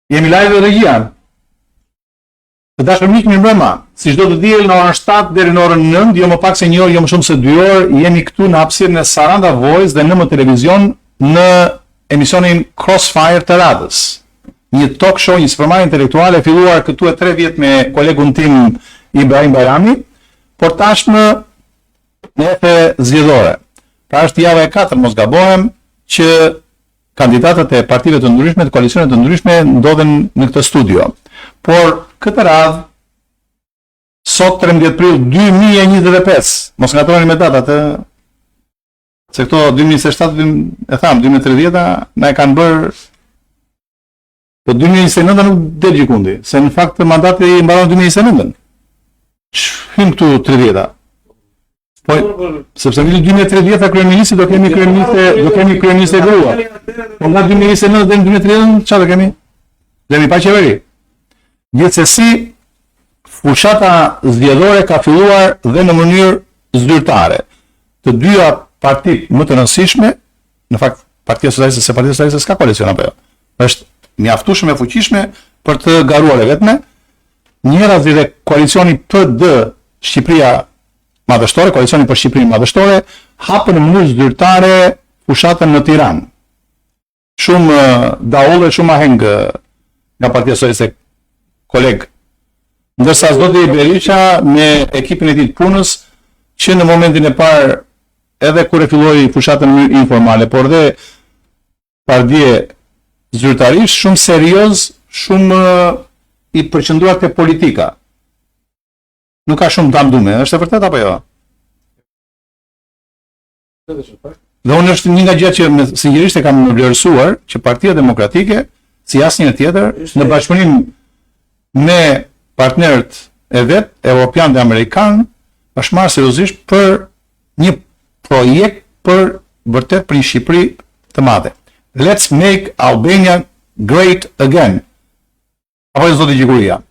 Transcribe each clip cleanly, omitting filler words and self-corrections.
Jemi live dhe Gian. Të dashur miq, mirëmbrëma. Si çdo të diel në orën 7 deri në orën 9, jo më pak se 1 orë, jo më shumë se 2 orë, jemi këtu në hapësirën e Saranda Voice dhe në televizion në emisionin Crossfire të radhës. Një talk show, një sfërmarrje intelektuale filluar këtu e 3 vjet me kolegun tim Ibrahim Bajrami, por tashmë në efe zgjedhore. Pra është java e 4, mos gabohem, që kandidatët e partive të ndryshme, të koalicionet të ndryshme ndodhen në këtë studio. Por këtë radhë, sot 13 prill 2025, mos ngatroni me datat, se këto 2027 e tham, 2030 na e kanë bërë, po 2029 nuk del gjikundi, se në fakt mandati i mbaron 2029. Hym këtu 30. Po, sepse në 2030 kryeministri do kemi kryeministre grua. Po nga 2029 dhe në 2030 çfarë do kemi? Kemi pa qeveri. Gjithsesi, fushata zgjedhore ka filluar dhe në mënyrë zyrtare. Të dyja partitë më të rëndësishme, në fakt Partia Socialiste s'ka koalicion apo jo. Është mjaftueshme e fuqishme për të garuar e vetme. Njëra dhe koalicioni PD Shqipëria Madhështore, koalicioni për Shqipërinë Madhështore, hapën në mënyrë zyrtare fushatën në Tiranë. Shumë daulle, shumë aheng nga Partia Socialiste koleg. Ndërsa zoti Berisha me ekipin e tij të punës, që në momentin e parë edhe kur e filloi fushatën në mënyrë informale, por dhe pardje zyrtarisht, shumë serioz, shumë i përqendruar te politika. Nuk ka shumë damdume, është e vërtet apo jo? Dhe unë është një nga gjërat që sinqerisht e kam vlerësuar që Partia Demokratike, si asnjë tjetër, në bashkëpunim me partnerët e vet, evropian dhe amerikan, është marrë seriozisht për një projekt për vërtet për një Shqipëri të madhe. Let's make Albania great again. Apo e zoti Gjikuria.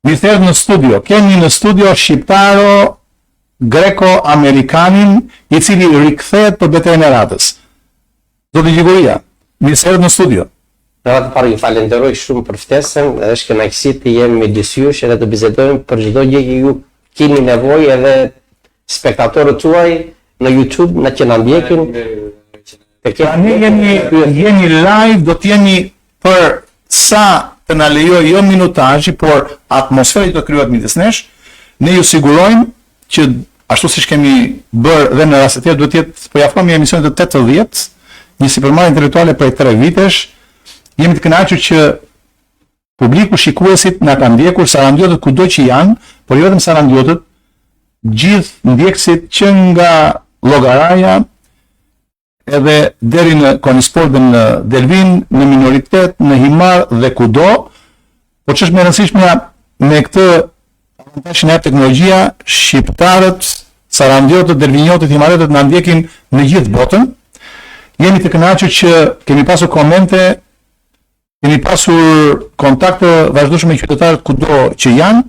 Mirë në studio. Kemi në studio shqiptaro greko-amerikanin i cili rikthehet për betejën e Ratës. Zoti Gjikuria, mirë në studio. Në ratë parë ju falenderoj shumë për ftesën, edhe është kënaqësi të jemi midis jush edhe të bisedojmë për çdo gjë që ju keni nevojë, edhe spektatorët tuaj në YouTube në që na ndjekin. Ne jemi live, do të jemi për sa të na lejoj jo minutazhi, por atmosfera që do krijohet midis nesh. Ne ju sigurojmë që ashtu siç kemi bërë dhe në rastet tjera duhet të jetë po jafrohemi emisionet të 80, një sipërmarrje intelektuale prej 3 vitesh. Jemi të kënaqur që publiku shikuesit na kanë ndjekur sarandiotët kudo që janë, por jo vetëm sarandiotët, gjithë ndjekësit që nga Llogaraja edhe deri në Konispor dhe në Delvin, në minoritet, në Himar dhe kudo, por që është me rëndësishme me këtë avantashin e teknologjia, shqiptarët, sarandiotët, delvinjotët, himaretët në ndjekin në gjithë botën. Jemi të kënaqur që kemi pasur komente, kemi pasur kontakte vazhdueshme me qytetarët kudo që janë,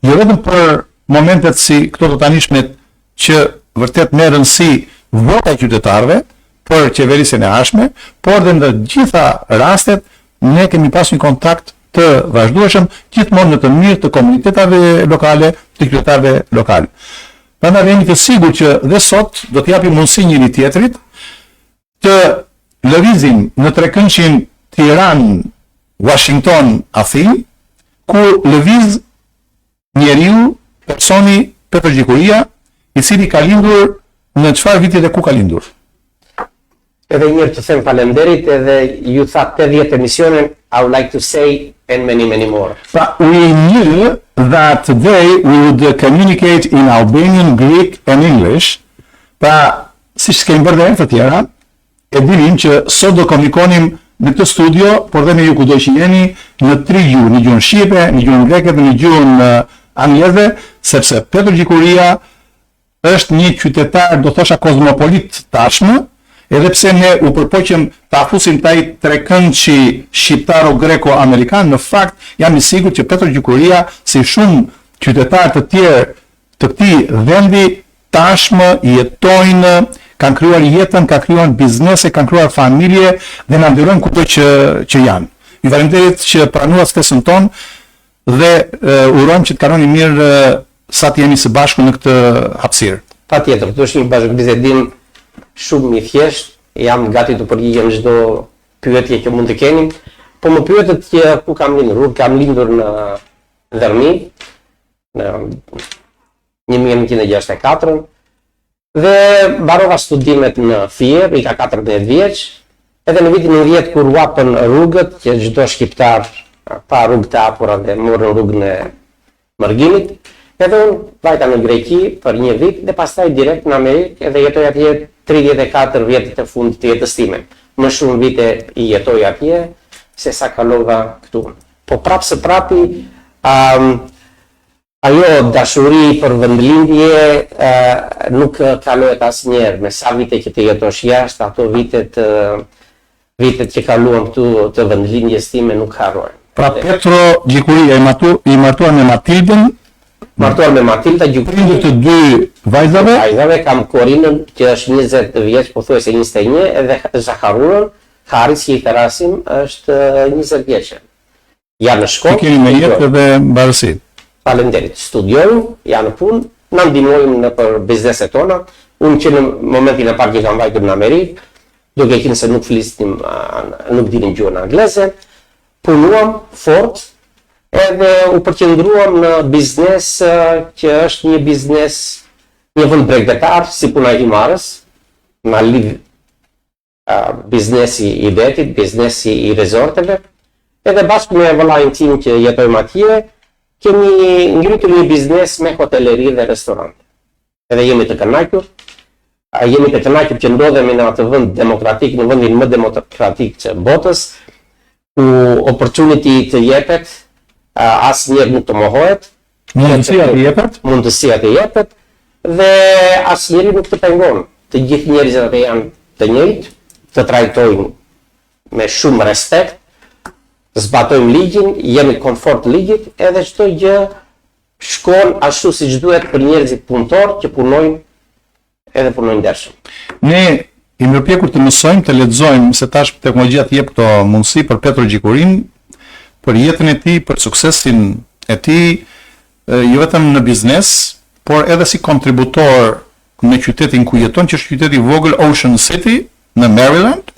jo vetëm për momentet si këto të tanishmet që vërtet me rëndësi vota e qytetarëve për qeverisjen e ardhshme, por dhe në gjitha rastet ne kemi pasur një kontakt të vazhdueshëm gjithmonë në të mirë të komunitetave lokale, të qytetarëve lokal. Prandaj jemi të sigurt që dhe sot do të japim mundësi njëri tjetrit të lëvizim në trekëndshin Tiranë, Washington, Athinë, ku lëviz njeriu, personi Petër Gjikuria, i cili ka lindur në çfarë viti dhe ku ka lindur. Edhe njërë të them falenderit, edhe ju tha 80 emisionen, I would like to say and many more. But we knew that today we would communicate in Albanian, Greek and English. Pra, si që kemi bërë dhe të tjera, e dinim që sot do komunikonim në këtë studio, por dhe me ju kudo që jeni, në 3 gjuhë, në gjuhën shqipe, në gjuhën greke dhe në gjuhën angleze, sepse Petër Gjikuria është një qytetar, do thosha kozmopolit tashmë, edhe pse ne u përpoqem ta fusim taj trekëndshi shqiptaro-greko-amerikan, në fakt jam i sigurt që Petër Gjikuria, si shumë qytetar të tjerë të këtij vendi, tashmë jetojnë, kanë krijuar jetën, kanë krijuar biznese, kanë krijuar familje dhe na ndërojnë kudo që janë. Ju faleminderit që pranuat ftesën tonë dhe urojmë që të kaloni mirë sa të jemi së bashku në këtë hapësirë. Patjetër, kjo është një bashkëbisedim shumë i thjeshtë, jam gati të përgjigjem çdo pyetje që mund të keni, po më pyetet që ku kam lindur. Kam lindur në Dërmi në 1964 dhe mbarova studimet në Fier, i ka 14 vjeç, edhe në vitin 90 kur u hapën rrugët, që çdo shqiptar pa rrugë të hapura dhe morën rrugën e Mërgimit, edhe unë vajta në Greqi për një vit dhe pastaj direkt në Amerikë edhe jetoj atje 34 vjetët e fundit të jetës time. Më shumë vite i jetoj atje se sa kalova këtu. Po prapë së prapi, ajo dashuri për vendlindje nuk kalohet asnjëherë. Me sa vite që të jetosh jashtë, ato vitet që kaluam këtu të vendlindjes time nuk harrohen. Pra Petro Gjikuria i martuar me Matildën, Martuar me Matilda prindër të dy vajzave. Kam Korinën që është 20 vjeç, pothuajse 21, edhe Zaharurën, Haris që i therasim është 20 vjeçë. Janë në shkollë. Që keni me jetë dhe mbarësi. Faleminderit. Studiojmë, janë në punë, na ndihmojnë në për bizneset tona. Unë që në momentin e parë që kam vajtur në Amerikë, duke qenë se nuk flisnim, nuk dinim gjuhën angleze, punuam fort. Edhe u përqendruam në biznes që është një biznes, një vend bregdetar, si puna e himarës, na lidh biznesi i detit, biznesi i rezorteve, edhe bashkë me vëllain tim që jetojmë atje, kemi ngritur një biznes me hoteleri dhe restorante. Edhe jemi të kënaqur, që ndodhemi në atë vend demokratik, në vendin më demokratik të botës, ku opportunity të jepet, asnjëherë nuk të mohohet, Mundësia të jepet dhe asnjëri nuk të pengon. Të gjithë njerëzit janë të njëjtë, të trajtojnë me shumë respekt, zbatojmë ligjin, jemi komfort ligjit, edhe çdo gjë shkon ashtu siç duhet për njerëzit punëtor që punojnë ndershëm. Ne i mirëpjekur të mësojmë, të lexojmë se tash teknologjia të jep këto mundësi për Petro Gjikurin, për jetën e tij, për suksesin e tij, jo vetëm në biznes, por edhe si kontributor në qytetin ku jeton, që është qyteti i vogël Ocean City në Maryland.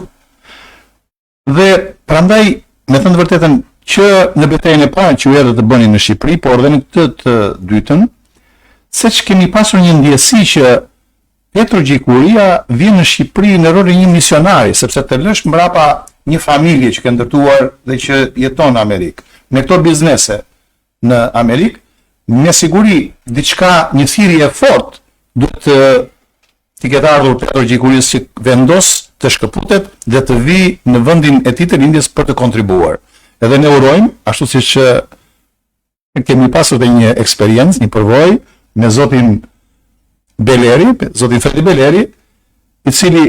Dhe prandaj, me thënë të vërtetën, që në betejën e parë që u erdhët të bënin në Shqipëri, por edhe në këtë të dytën, se që kemi pasur një ndjesi që Petro Gjikuria vjen në Shqipëri në rolin një misionari, sepse të lësh mbrapa një familje që ka ndërtuar dhe që jeton në Amerikë, me këto biznese në Amerikë, me siguri diçka, një thirrje e fortë duhet të ketë ardhur Petro Gjikuris që vendos të shkëputet dhe të vi në vendin e tij të lindjes për të kontribuar. Edhe ne urojmë, ashtu siç kemi pasur dhe një eksperiencë, një përvojë me zotin Beleri, zotin Fredi Beleri, i cili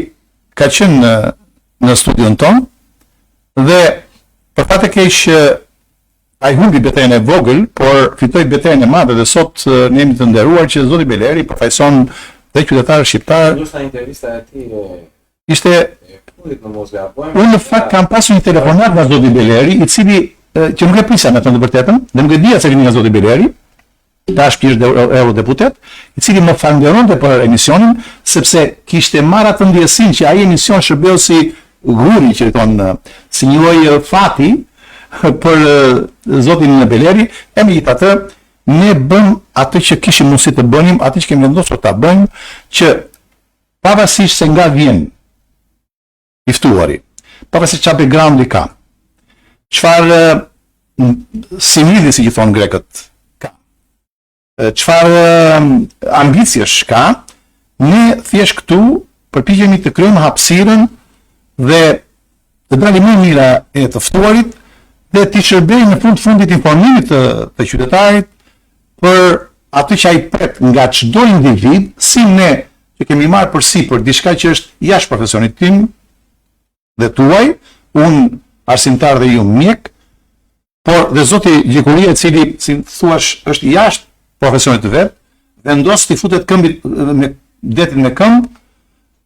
ka qenë në studion tonë, dhe për fat e keq ai humbi betejën e vogël, por fitoi betejën e madhe dhe sot ne jemi të nderuar që zoti Beleri përfaqëson dhe qytetarë shqiptar. Ndoshta intervista e tij ishte fundit në mos gabojmë. Unë në fakt kam pasur një telefonat nga zoti Beleri, i cili që nuk e prisa me të vërtetën, dhe nuk e dija se vini nga zoti Beleri, tash që është eurodeputet, i cili më falënderonte për emisionin, sepse kishte marrë atë ndjesinë që ai emision shërbeu si guri që thonë, si një lloj fati për zotin Beleri, e megjithatë ne bëm atë që kishim mundësi të bënim, atë që kemi vendosur ta bëjmë, që pavarësisht se nga vjen i ftuari, pavarësisht çfarë background-i ka, çfarë simili si i thon grekët ka, çfarë ambiciesh ka, ne thjesht këtu përpiqemi të krijojmë hapësirën dhe të dalim më mira e të ftuarit dhe të shërbejë në fundit informimit të qytetarit për atë që ai pret nga çdo individ, si ne që kemi marrë përsipër diçka që është jashtë profesionit tim dhe tuaj, unë arsimtar dhe ju mjek, por dhe zoti Gjikuria, i cili, si thuash, është jashtë profesionit të vet, vendos të futet detin me këmbë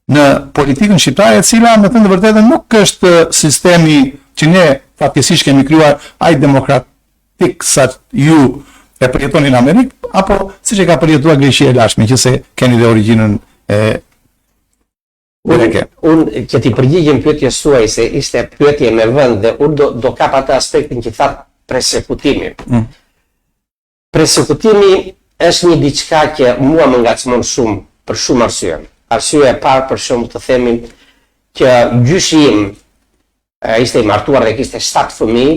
në politikën shqiptare, e cila, me thënë të vërtetën, nuk është sistemi që ne fatkeqësisht kemi krijuar ai demokratik sa ju e përjetoni në Amerikë, apo siç e ka përjetuar Greqia e lashme, që se keni dhe origjinën e greke. Unë që ti përgjigjem pyetjes suaj se ishte pyetje me vend dhe unë do kap atë aspektin që thatë persekutimi. Persekutimi është një diçka që mua më ngacmon shumë për shumë arsye. Arsyeja e parë për shembull të themi që gjyshi im ishte i martuar dhe kishte 7 fëmijë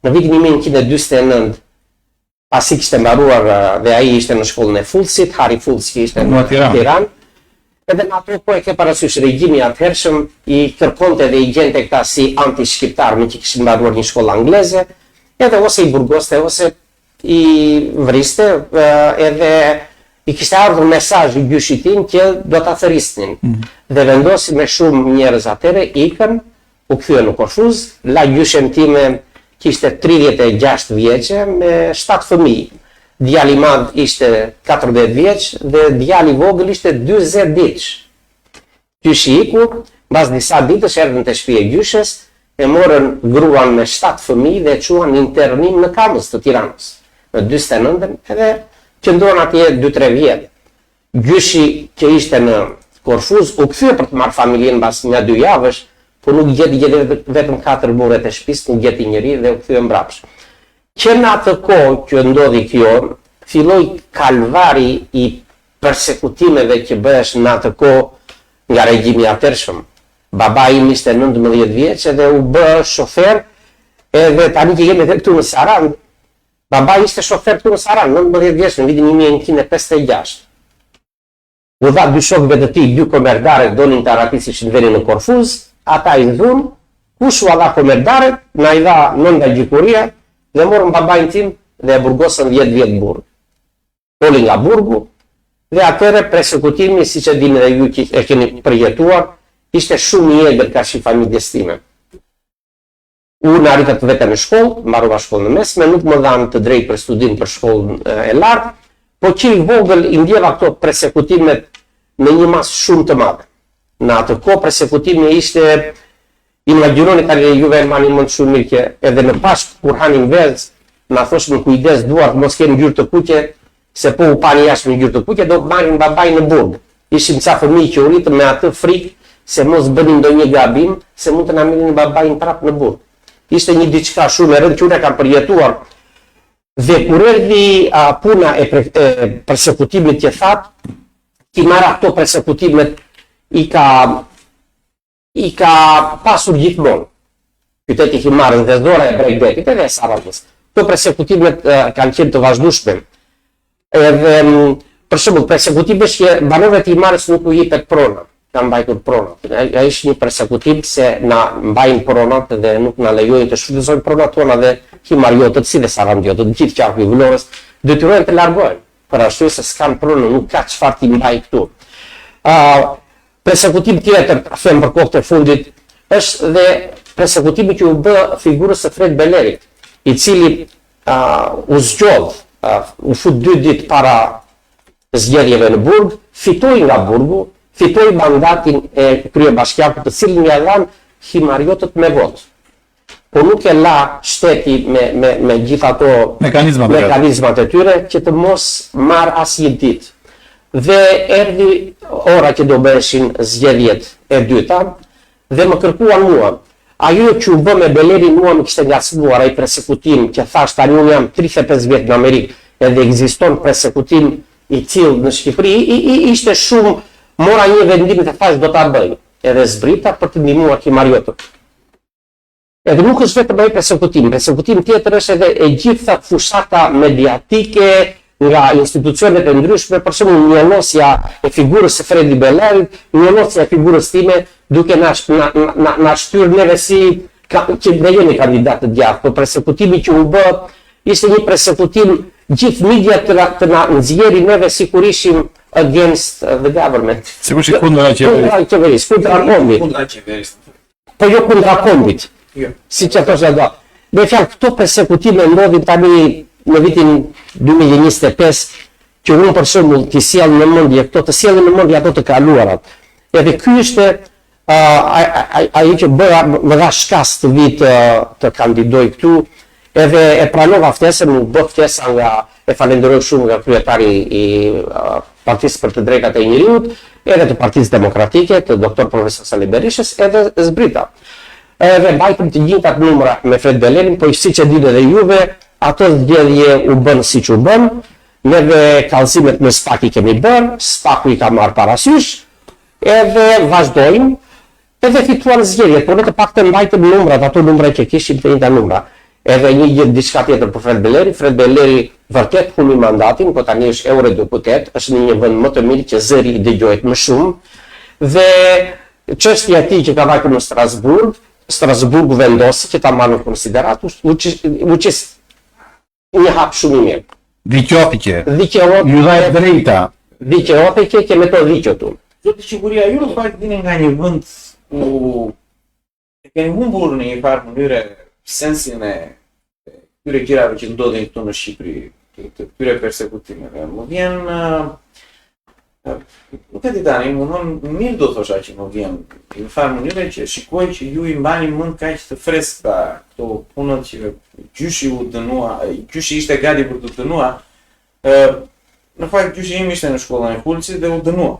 në vitin 1949, pasi kishte mbaruar dhe ai ishte në shkollën e Fullsit, Hari Fullsi ishte në Tiranë. Edhe në ato po e ke parasysh regjimi i atëhershëm i kërkonte dhe i gjente këta si anti-shqiptar me që kishin mbaruar një shkollë angleze, edhe ose i burgoste ose i vriste, edhe i kishte ardhur mesazh i gjyshit tim që do ta thërisnin. Dhe vendosi me shumë njerëz atëre, ikën, u kthyen në Korfuz, la gjyshen time që ishte 36 vjeçe me 7 fëmijë. Djali i madh ishte 14 vjeç dhe djali i vogël ishte 40 vjeç. Gjyshi iku, mbas disa ditësh erdhën te shtëpia e gjyshes, e morën gruan me 7 fëmijë dhe e çuan në internim në Kamës të Tiranës. Në 49-ën edhe qëndron atje 2-3 vjet. Gjyshi që ishte në Korfuz u kthye për të marrë familjen mbas 1-2 javësh, por nuk gjeti vetëm 4 burre të shtëpisë, nuk gjeti njëri dhe u kthye mbrapsht. Që në atë kohë që ndodhi kjo, filloi kalvari i persekutimeve që bëhesh në atë kohë nga regjimi i atërshëm. Babai im ishte 19 vjeç dhe u bë shofer, edhe tani që jemi këtu në Sarandë, babai ishte shofer këtu në Sarandë, 19 vjeç në vitin 1956. U dha 2 shokëve të tij, 2 komerdarë donin të aratisishin vendin në Korfuz, ata i dhun, kush u dha komerdarët, na i dha nënda gjikuria, dhe morën babain tim dhe e burgosën 10 vjet burg. Poli nga burgu, dhe atëre persekutimi, siç e dini dhe ju që e keni përjetuar, ishte shumë i egër ka shi familjes time. Unë arrita të vete në shkollë, mbarova shkollën e mesme, nuk më dhanë të drejtë për studim për shkollën e lartë, po që i vogël i ndjeva këto persekutimet në një mas shumë të madhe. Në atë kohë persekutimi ishte, imagjinoni tani juve e mani mund shumë mirë që edhe në Pashkë kur hanin vezë, na thoshën kujdes duart mos keni ngjyrë të kuqe, se po u pani jashtë me ngjyrë të kuqe do të marrin babain në burg. Ishim ca fëmijë që u ritën me atë frikë se mos bënin ndonjë gabim, se mund të na merrin babain prapë në burg. Ishte një diçka shumë e rëndë që unë kam përjetuar. Dhe kur erdhi puna e persekutimit që thatë, i marra këto persekutimet i ka pasur gjithmonë. Qyteti i marrën dhe zora e Bregdetit edhe e Sarandës. Këto persekutimet kanë qenë të vazhdueshme. Edhe për shembull persekutimet që banorëve të Himarës nuk u jepet prona, kanë mbajtur pronat. Ai është një persekutim se na mbajnë pronat dhe nuk na lejojnë të shfrytëzojmë pronat tona dhe himarjotët si dhe sarandjotët, gjithë qarku i Vlorës, detyrohen të largohen për arsye se s'kan pronë, nuk ka çfarë t'i mbaj këtu. Persekutim tjetër, them për kohët e fundit, është dhe persekutimi që u bë figurës së Fred Belerit, i cili u zgjodh, u fut 2 ditë para zgjedhjeve në burg, fitoi nga burgu, fitoi mandatin e kryebashkiakut, të cilin ja dhanë himarjotët me votë. Po nuk e la shteti me gjithë ato mekanizmat e tyre që të mos marr asnjë ditë. Dhe erdhi ora që do bëheshin zgjedhjet e dyta dhe më kërkuan mua. Ajo që u bë me Belerin mua më kishte ngacmuar, ai persekutim që thash tani unë jam 35 vjet në Amerikë edhe ekziston persekutim i tillë në Shqipëri, ishte shumë, mora një vendim të thash do ta bëj, edhe zbrita për të ndihmuar himarjotët. Edhe nuk është vetëm ai persekutim tjetër është edhe e gjitha fushata mediatike nga institucionet e ndryshme, për shembull njolosja e figurës së Fredi Belerit, njolosja e figurës time, duke na shtyrë neve si që ne jemi kandidatë të djathtë, por persekutimi që u bë ishte një persekutim gjithë media të na nxjerrin neve sikur ishim against the government. Sikur ishim kundra qeverisë, Kundra qeverisë. Po jo kundra kombit. Si që thosha do. Me fjalë, këto persekutime ndodhin tani në vitin 2025, që unë për shembull të sjell në mendje këto, të sjellin në mendje ato të kaluarat. Edhe ky ishte ai që bëra më dha shkas të vit të kandidoj këtu, edhe e pranova ftesën, u bë ftesa nga, e falenderoj shumë nga kryetari i Partisë për të Drejtat e Njeriut, edhe të Partisë Demokratike, të doktor profesor Sali Berishës, edhe zbrita. Edhe mbajtëm të gjithat numra me Fred Bellerin, po siç e dini edhe juve, ato zgjedhje u bën siç u bën, neve kallëzimet me SPAK i kemi bërë, SPAK-u i ka marrë parasysh, edhe vazhdojmë, edhe fituar zgjedhjet, por ne të paktën mbajtëm numrat, ato numra që kishim të njëjta numra. Edhe një gjë diçka tjetër për Fred Belleri. Fred Belleri vërtet humi mandatin, po tani është eurodeputet, është në një vend më të mirë që zëri i dëgjohet më shumë. Dhe çështja e tij që ka vajtur në Strasburgu vendosi që ta marrë në konsiderat, which is një hap shumë i mirë. Dëgjofike. Ju dha drejta. Dëgjofike që me to dëgjotu. Zoti siguria ju në fakt vini nga një vend ku e keni humbur në një farë mënyre sensin e këtyre gjërave që ndodhin këtu në Shqipëri, të këtyre persekutimeve. Më vjen, nuk e di tani, mirë do thosha që më vjen në farë mënyre që shikoj që ju i mbani mend kaq të freskëta këto punët që gjyshi u dënua, gjyshi ishte gati për të dënuar. Në fakt gjyshi im ishte në shkollën e Hulcit dhe u dënua.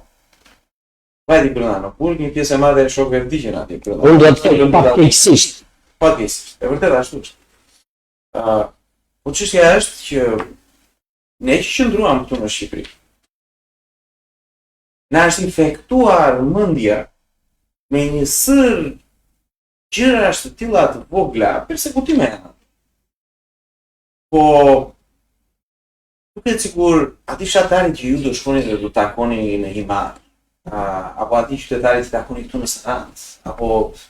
Vajti brenda në Hulk, një pjesë e madhe e shokëve vdiqën atje brenda. Unë do të them pakëqësisht. Pakëqësisht, e vërtet ashtu është. Po çështja është që ne që qëndruam këtu në Shqipëri, na është infektuar mendja me një sër gjërash të tilla të vogla, persekutime janë. Po duket sikur ati fshatari që ju do shkoni dhe do takoni në Himar, apo ati qytetari që takoni këtu në Sarandë, apo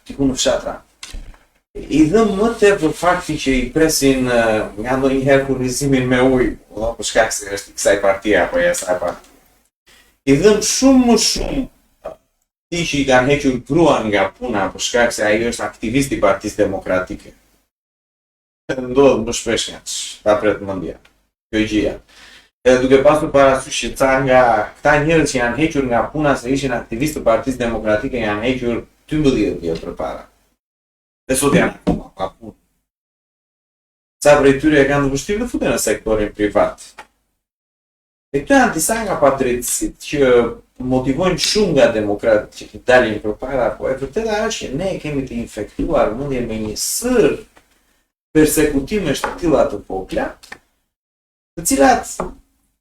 diku në fshatra, i dhëm më tepër fakti që i presin nga ndonjëherë furnizimin me ujë, për shkak se është i kësaj partie apo e asaj partie. I dhëm shumë më shumë ti që i kanë hequr gruan nga puna për shkak se ai është aktivist i Partisë Demokratike. Ndodh më shpesh ta pret mendja. Kjo gjëja. Edhe duke pasur parasysh që ca nga këta njerëz që janë hequr nga puna se ishin aktivistë të Partisë Demokratike janë hequr 12 vjet përpara. Dhe sot janë pa punë. Ca prej tyre e kanë të vështirë të futen në sektorin privat. E këto janë disa nga padrejtësitë që motivojnë shumë nga demokratët që të dalin përpara, po e vërteta është që ne kemi të infektuar mendjen me një sër persekutimesh të tilla të vogla, të cilat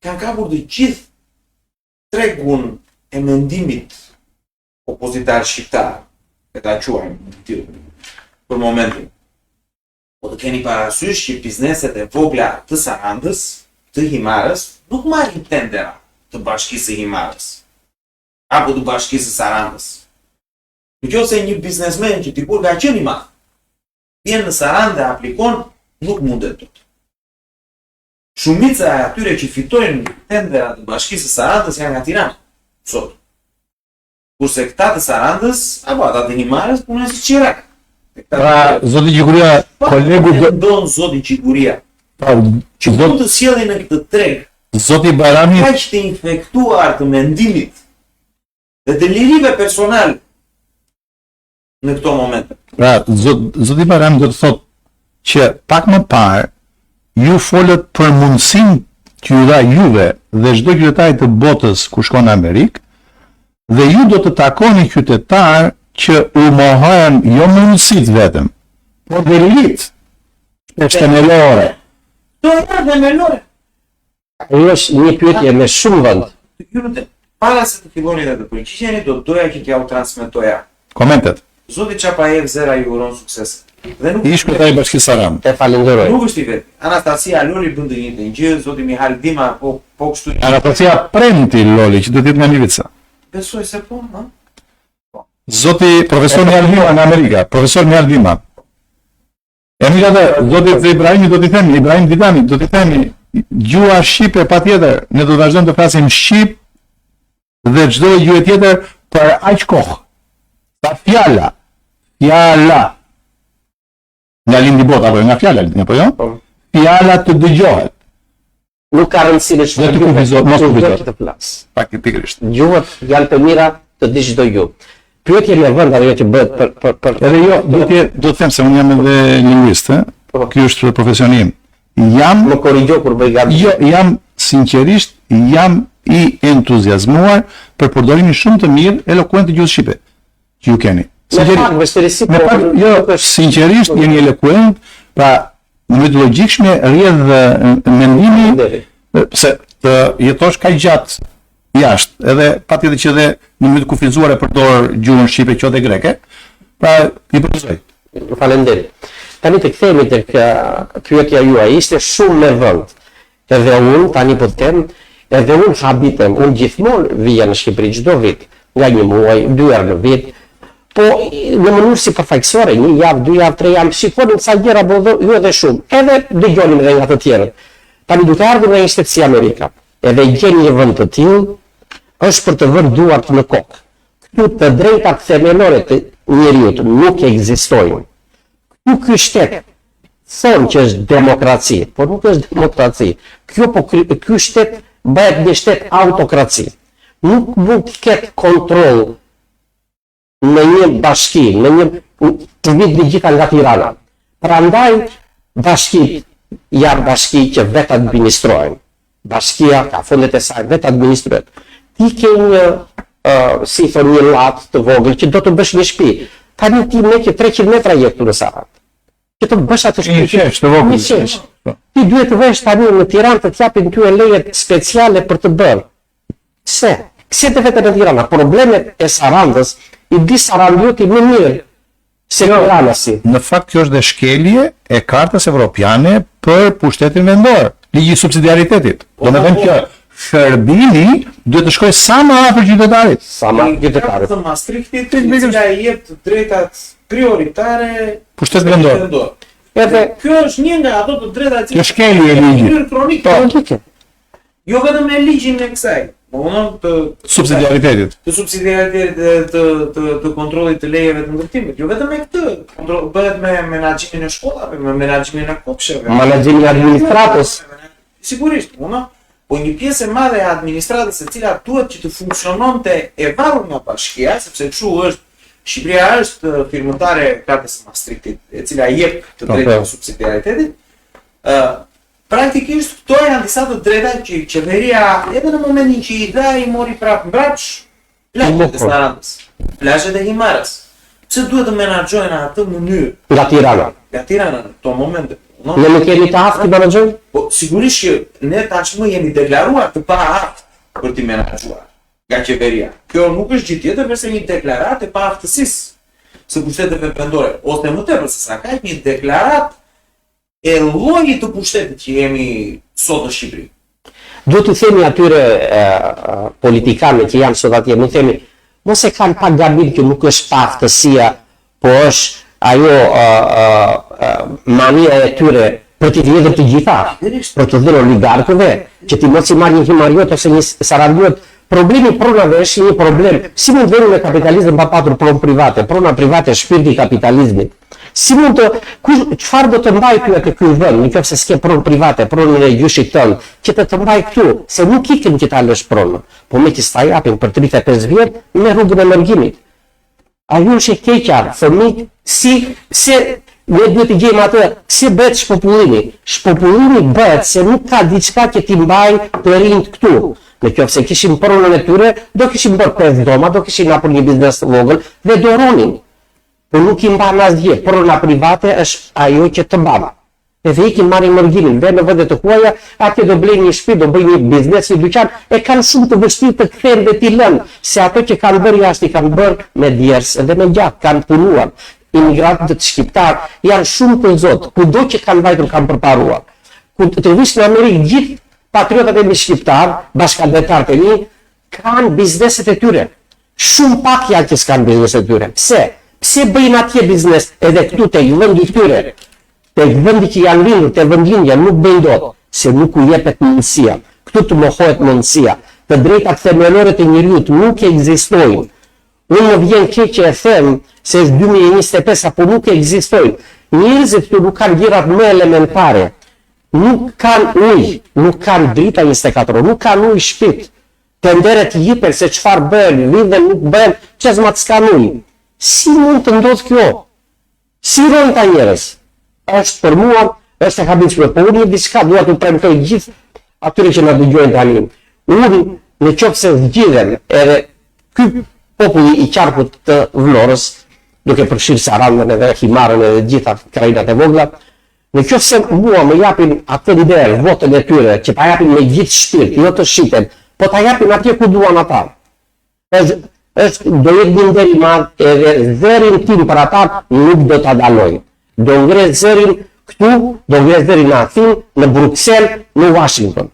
kanë kapur të gjithë tregun e mendimit opozitar shqiptar, e ta quajmë për momentin. Po të keni parasysh që bizneset e vogla të Sarandës, të Himarës, nuk marrin tendera të bashkisë së Himarës, apo të bashkisë së Sarandës. Nëse një biznesmen që dikur ka qenë i madh, vjen në Sarandë dhe aplikon, nuk mundet dot. Shumica e atyre që fitojnë tendera të bashkisë së Sarandës janë nga Tirana, sot. Kurse këta të Sarandës, apo ata të Himarës punojnë si qirak. Pra, zoti Gjiguria, kolegu don zoti Gjiguria, që do të sjellin në këtë treg, zoti Bajrami, kaq të infektuar të mendimit dhe të lirive personale në këto momente. Pra, zoti Bajrami do të thotë që pak më parë ju folët për mundësinë që ju dha juve dhe çdo qytetar të botës ku shkon në Amerikë, dhe ju do të takoni qytetar që u mohojnë jo mundësit vetëm, por dhe litë themelore. Do janë themelore. Ajo është një pyetje me shumë vend. Para se të filloni dhe të përgjigjeni, do doja që t'ja u transmetoja. Komentet. Zoti Çapajev Zera ju uron sukses. Dhe nuk Ish kryetari i Bashkisë së Sarandës. Te falenderoj. Nuk është i vetë. Anastasia Loli bën të njëjtën gjë, zoti Mihal Dima po kështu. Anastasia Premti Loli, që do të jetë nga Livica. Besoj se po, ha? Zoti profesor Mihal Dima nga Amerika, profesor Mihal Dima. E mira dhe, zoti Ibrahimi do t'i themi, Ibrahim Ditani do t'i themi, gjua shqipe patjetër, ne do të vazhdojmë të flasim shqip dhe çdo gjuhë tjetër për aq kohë. Ta fjala. Nga lindi bot, apo nga fjala, apo jo? Fjala të dëgjohet. Nuk ka rëndësi në Dhe të kufizot, mos kufizot. të flas. Pak pikërisht. Gjuhët janë të mira të di çdo gjuhë. pyetje në vend ajo që bëhet për Edhe jo, do të them se unë jam edhe lingvist, ky është profesioni im. më korrigjo kur bëj gabim. Jo, sinqerisht jam i entuziazmuar për përdorimin shumë të mirë elokuent të gjuhës shqipe që ju keni. Sinqerisht jeni elokuent, pra në mënyrë të logjikshme rrjedh mendimi se të jetosh kaq gjatë jashtë, edhe patjetër që edhe në mënyrë të kufizuar e përdor gjuhën shqipe qoftë e greke, pra i përgjigjoj. Faleminderit. Tani të kthehemi tek pyetja juaj, ishte shumë me vend. Edhe unë tani po të them, edhe unë habitem, unë gjithmonë vija në Shqipëri çdo vit, nga një muaj, 2 herë në vit, po në mënyrë si përfaqësore, 1 javë, 2 javë, 3 javë, shikonim sa gjëra ju edhe shumë, edhe dëgjonim edhe nga të tjerët. Tani duke ardhur nga një shtet si Amerika, edhe gjen një vend të tillë, është për të vënë duart në kokë. Këtu të drejtat themelore të njeriut nuk ekzistojnë. Këtu ky shtet thonë që është demokraci, por nuk është demokraci. Ky shtet bëhet një shtet autokraci. Nuk mund të ketë kontroll në një bashki, në një të vit në gjitha nga Tirana. Prandaj bashkitë janë bashki që vetë administrojnë. Bashkia ka fundet e saj vetë administrohet. Ti ke një si thonë një llat të vogël që do të bësh një shtëpi. Tani ti me që 300 metra je këtu në Sarat. Që të bësh atë shtëpi. Një qesh. Ti duhet të vesh tani në Tiranë të t'japin ty lejet speciale për të bërë. Pse? Pse të vetë në Tirana? Problemet e Sarandës i di Sarandioti më mirë se Tiranasi. Në fakt kjo është dhe shkelje e kartës evropiane për pushtetin vendor, ligji i subsidiaritetit. Domethënë që shërbimi duhet të shkojë sa më afër qytetarit. Sa më qytetarit. Të Maastrichtit, që i jep të drejtat prioritare pushtetit vendor. Edhe kjo është një nga ato të drejtat që shkelje e ligjit. Jo vetëm me ligjin e kësaj, të subsidiaritetit. Të subsidiaritetit të kontrollit të lejeve të ndërtimit. Jo vetëm me këtë, bëhet me menaxhimin e shkollave, me menaxhimin e kopsheve, menaxhimin e administratës. Sigurisht, po një pjesë e madhe e administratës e cila duhet që të funksiononte e varur nga bashkia, sepse kështu është, Shqipëria është firmëtare e kartës së Maastrichtit, e cila jep të drejtat e subsidiaritetit. Praktikisht këto janë disa të drejta që qeveria edhe në momentin që i dha i mori prapë mbrapsh plazhet e Sarandës, plazhet e Himarës. Pse duhet të menaxhojnë atë mënyrë nga Tirana? Nga Tirana në këto momente. Ne nuk kemi të aftë të menaxhojmë? Po sigurisht që ne tashmë jemi deklaruar të pa aftë për t'i menaxhuar nga qeveria. Kjo nuk është gjë tjetër veçse një deklaratë e pa aftësisë së pushteteve vendore, ose më tepër se sa kaq një deklaratë e llojit të pushtetit që jemi sot në Shqipëri. Duhet të themi atyre politikanëve që janë sot atje, mund themi, mos e kanë pa gabim që nuk është pa aftësia, po është ajo mania e tyre për t'i vjedhur të gjitha, për të dhënë oligarkëve, që ti mos i marrë një Himariot ose një Sarandiot. Problemi pronave është një problem. Si mund vënë me kapitalizëm pa patur pronë private? Prona private shpirti i kapitalizmit. Si mund të çfarë do të mbaj ty atë ky vend, nëse s'ke pronë private, pronën e gjyshit tënd, që të mbaj këtu, se nuk ikën që ta lësh pronën. Po me që sta japin për 35 vjet në rrugën e largimit. Ajo është e keqja, fëmijë, se ne duhet të gjejmë atë, si bëhet shpopullimi. Shpopullimi bëhet se nuk ka diçka që t'i mbaj të rinjt këtu. Në qoftë se kishim pronën e tyre, do kishim bërë 5 doma, do kishim hapur një biznes të vogël dhe do ronin. Po nuk i mban asgjë, prona private është ajo që të mban. Edhe ikin marrin mërgimin, dhe në vendet të huaja, atje do blejnë një shtëpi, do bëjnë një biznes, një dyqan, e kanë shumë të vështirë të kthehen dhe t'i lënë, se ato që kanë bërë jashtë i kanë bërë me djers dhe me gjatë, kanë punuar. Imigrantët shqiptar janë shumë të zotë, kudo që kanë vajtur kanë përparuar. Ku të vish në Amerikë, gjithë patriotat e mi shqiptar, bashkëdhetarët e mi, kanë bizneset e tyre. Shumë pak janë që s'kanë bizneset e tyre. Pse? Pse bëjnë atje biznes edhe këtu te vendi i tyre? Te vendi që janë lindur, te vendlindja nuk bëjnë dot, se nuk u jepet mundësia. Këtu të mohohet mundësia. Të drejtat themelore të njeriut nuk ekzistojnë. Unë më vjen keq që e them se është 2025 apo nuk ekzistojnë. Njerëzit këtu nuk kanë gjërat më elementare. Nuk kanë ujë, nuk kanë drita 24 orë, nuk kanë ujë shtëpi. tenderet jipen se çfarë bëhen, lidhen nuk bëhen, çes ma të skanuj. Si mund të ndodh kjo? Si rojnë ta njerëz? Është për mua, është e habitshme, por unë diçka dua t'u premtoj gjithë atyre që na dëgjojnë tani. Unë në qoftë se zgjidhem edhe ky populli i qarkut të Vlorës, duke përfshirë Sarandën edhe Himarën edhe gjitha krajinat e vogla, në qoftë se mua më japin atë nder votën e tyre, që ta japin me gjithë shpirt, jo të shiten, po ta japin atje ku duan ata. Do jetë një nder i madh edhe zërin tim për ata nuk do ta daloj. Do ngres zërin këtu, do ngres zërin në Athinë, në Bruxelles, në Washington.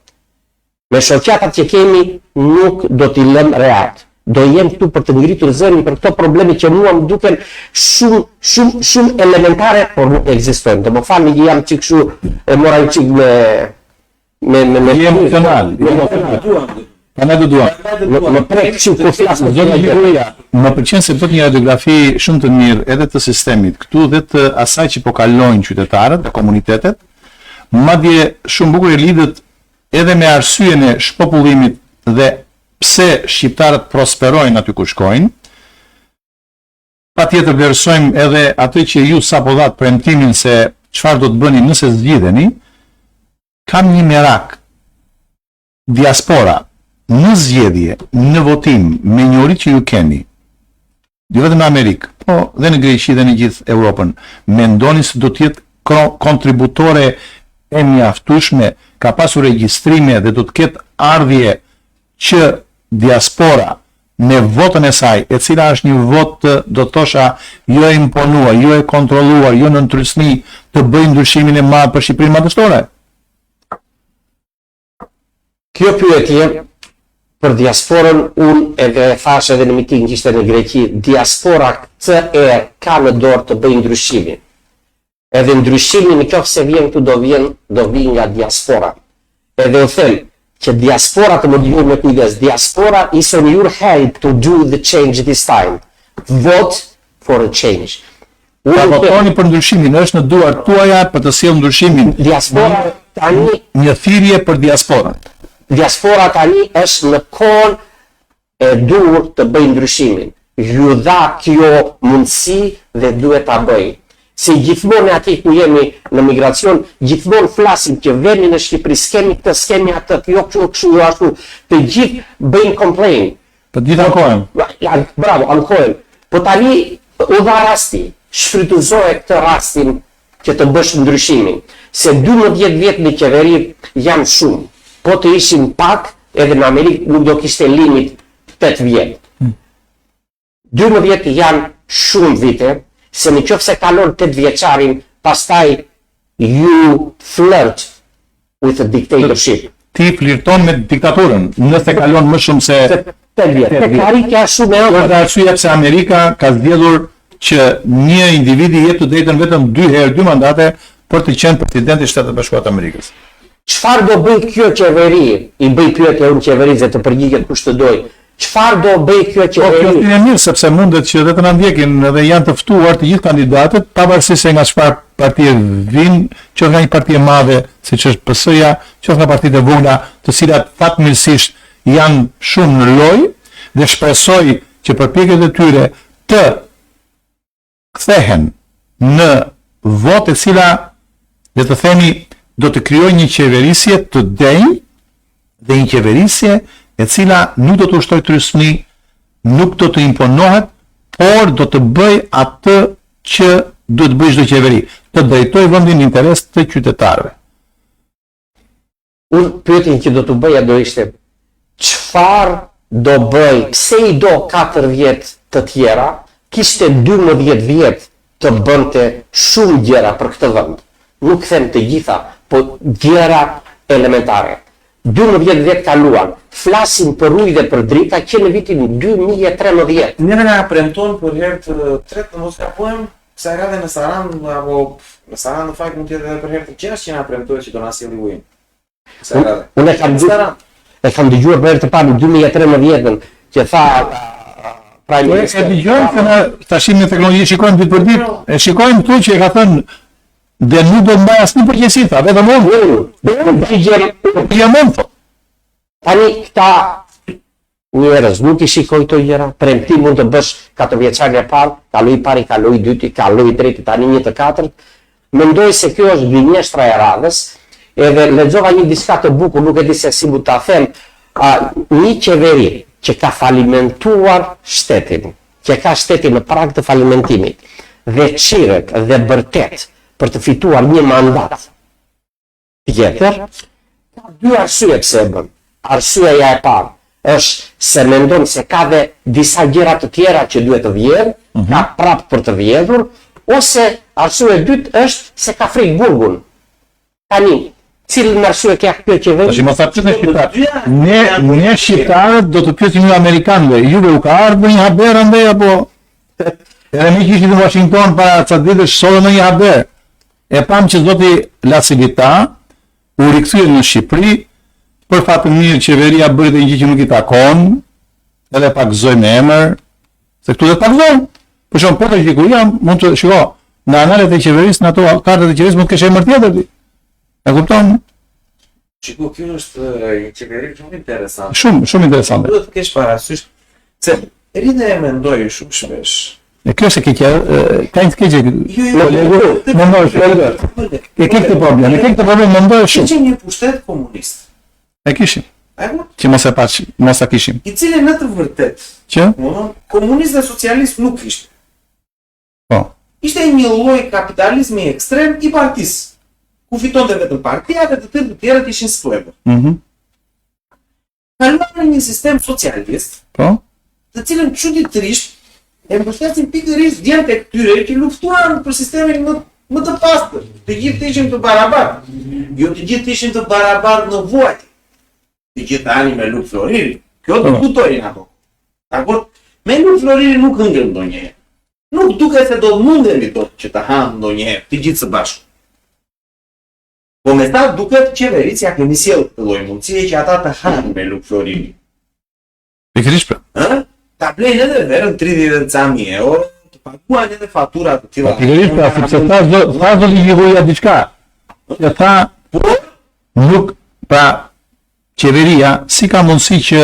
Me shoqatat që kemi nuk do t'i lëm rehat. Do jem këtu për të ngritur zërin për këto probleme që mua më duken shumë elementare, por nuk ekzistojnë. Do më falni që jam çik kështu e mora një çik me emocional. Pa ne do duam. Më prek që ku flas me Zona Julia, më pëlqen se bët një radiografi shumë të mirë edhe të sistemit këtu dhe të asaj që po kalojnë qytetarët dhe komunitetet. Madje shumë bukur e lidhet edhe me arsyeën e shpopullimit dhe pse shqiptarët prosperojnë aty ku shkojnë. Patjetër vlerësojmë edhe atë që ju sapo dhat premtimin se çfarë do të bëni nëse zgjidheni. Kam një merak. Diaspora në zgjedhje, në votim, me njëri që ju keni, jo vetëm në Amerikë, po dhe në Greqi dhe në gjithë Europën, mendoni se do të jetë kontributore e mjaftueshme, ka pasur regjistrime dhe do të ketë ardhje që diaspora me votën e saj, e cila është një votë, do të thosha, jo e imponuar, jo e kontrolluar, jo në ndrysmi, të bëjë ndryshimin e madh për Shqipërinë madhështore? Kjo pyetje për diasporën, unë edhe e thash edhe në miting që ishte në Greqi, diaspora këtë ka në dorë të bëjë ndryshimin. Edhe ndryshimi në qoftë se vjen këtu do vjen nga diaspora. Edhe u them që diaspora të më dëgjojnë me kujdes, diaspora is on your hand to do the change this time. Vote for a change. Ta votoni për ndryshimin, është në duart tuaja për të sjellë ndryshimin. Diaspora tani, një thirrje për diasporën. Diaspora tani është në kohën e dur të bëjë ndryshimin. Ju dha kjo mundësi dhe duhet ta bëj. Si gjithmonë aty ku jemi në migracion, gjithmonë flasim që veni në Shqipëri, skemi këtë, skemi atë, jo kështu, jo ashtu, të gjithë bëjnë complain. Të gjithë ankohen. Bravo, ankohen. Po tani u dha rasti, shfrytëzoje këtë rastin që të bësh ndryshimin. Se 12 vjet në qeveri janë shumë. Po të ishin pak, edhe në Amerikë nuk do kishte limit 8 vjet. 12 janë shumë vite, se në qoftë se kalon 8 vjeçarin, pastaj you flirt with a dictatorship. Ti flirton me diktaturën, nëse kalon më shumë se 8 vjet. Tek arritja shumë e Për të arsye pse Amerika ka zgjedhur që një individi jetë të drejtën vetëm 2 herë 2 mandate për të qenë president i Shtetit Bashkuar të Amerikës. Çfarë do bëj kjo qeveri? I bëj pyetje unë qeverisë të përgjigjet kush të doj. Çfarë do bëj kjo Kjo qeveri? është e mirë sepse mundet që dhe të na ndjekin dhe janë të ftuar të gjithë kandidatët, pavarësisht se nga çfarë partie vinë, qoftë nga një parti e madhe, siç është PS-ja, qoftë nga partitë e vogla, të cilat fatmirësisht janë shumë në lojë dhe shpresoj që përpjekjet e tyre të kthehen në votë e cila, le të themi, do të krijojë një qeverisje të denjë dhe një qeverisje e cila nuk do të ushtrojë trysni, nuk do të imponohet, por do të bëj atë që duhet të bëjë çdo qeveri, të drejtojë vendin në interes të qytetarëve. Unë pyetjen që do të bëja do ishte çfarë do bëj, pse i do 4 vjet të tjera, kishte 12 vjet të bënte shumë gjëra për këtë vend. Nuk them të gjitha, po gjëra elementare. 12 vjet kaluan, flasim për ujë dhe për drita që në vitin 2013. Ne na premton për herë të tretë, në mos gabojmë, sa radhë në Sarandë, apo në Sarandë në fakt mund të jetë edhe për herë të gjashtë që na premtoi që do na sjellë ujin. Sa radhë. Unë kam dëgjuar për herë të parë në 2013 që tha Prime E Minister. dëgjojmë se na tashim në teknologji shikojmë ditë për ditë, e shikojmë këtu që e ka thënë dhe nuk do të mbaj asnjë përgjegjësi, tha, vetëm unë. Jam unë, thot. Tani këta njerëz nuk i shikoj këto gjëra, premtim mund të bësh 4 vjeçarin e parë, kaloi pari, kaloi dyti, kaloi treti, tani 1 të katërt. Mendoj se kjo është gënjeshtra e radhës, edhe lexova një diçka të bukur, nuk e di se si mund ta them, një qeveri që ka falimentuar shtetin, që ka shtetin në prag të falimentimit, dhe çirret dhe bërtet për të fituar një mandat tjetër, ka 2 arsye pse e bën. Arsyeja e parë është se mendon se ka dhe disa gjëra të tjera që duhet të vjedh, ka prapë për të vjedhur, ose arsyeja e dytë është se ka frikë burgun. Tani, cilën arsye ka kjo qeveri? Tash mos ta pyet në shqiptar. Ne shqiptarët do të pyesim ju amerikanëve, juve u ka ardhur një haber andaj apo edhe ne kishim në Washington para ca ditësh solli në një haber. E pam që zoti Lacivita u rikthye në Shqipëri për fatën mirë qeveria bëri një gjë që nuk i takon, edhe pakzoi me emër, se këtu do pakzojnë. Për shembull, po të shikuria mund të shiko në analet e qeverisë, në ato kartet e qeverisë mund të kesh emër tjetër ti. E kupton? Shiko, kjo është një qeveri shumë interesante. Shumë interesante. Duhet të kesh parasysh se rinë e mendoj shumë shpesh. E kjo është ka një keqe e ke këtë problem, mendoj shumë. Kishim një pushtet komunist. E kishim. Që mos ta kishim. I cili në të vërtet, Që? Komunist dhe socialist nuk ishte. Po. Ishte një lloj kapitalizmi ekstrem i partisë, ku fitonte vetëm partia dhe të tjerët ishin splever. Kaluan në një sistem socialist, Po. të cilën çuditërisht e mbështetsin pikërisht djemtë e këtyre që luftuan për sistemin më të pastër. Të gjithë ishin të barabartë. Jo të gjithë ishin të barabartë në vuajtje. Të gjithë tani me Luk Floriri. Kjo do diskutojnë ato. Dakor? Me Luk Floriri nuk hëngën ndonjëherë. Nuk duket se do mundemi dot që të hanë ndonjëherë të gjithë së bashku. Po me ta duket qeverisja kemi sjellë këtë lloj mundësie që ata të hanë me Luk Floriri. Pikërisht pra. Ta blejnë edhe verën 30 ca mijë euro, të paguajnë edhe fatura të tilla. Pikërisht pra, sepse tha zoti Liguria diçka. Që tha nuk pra qeveria si ka mundësi që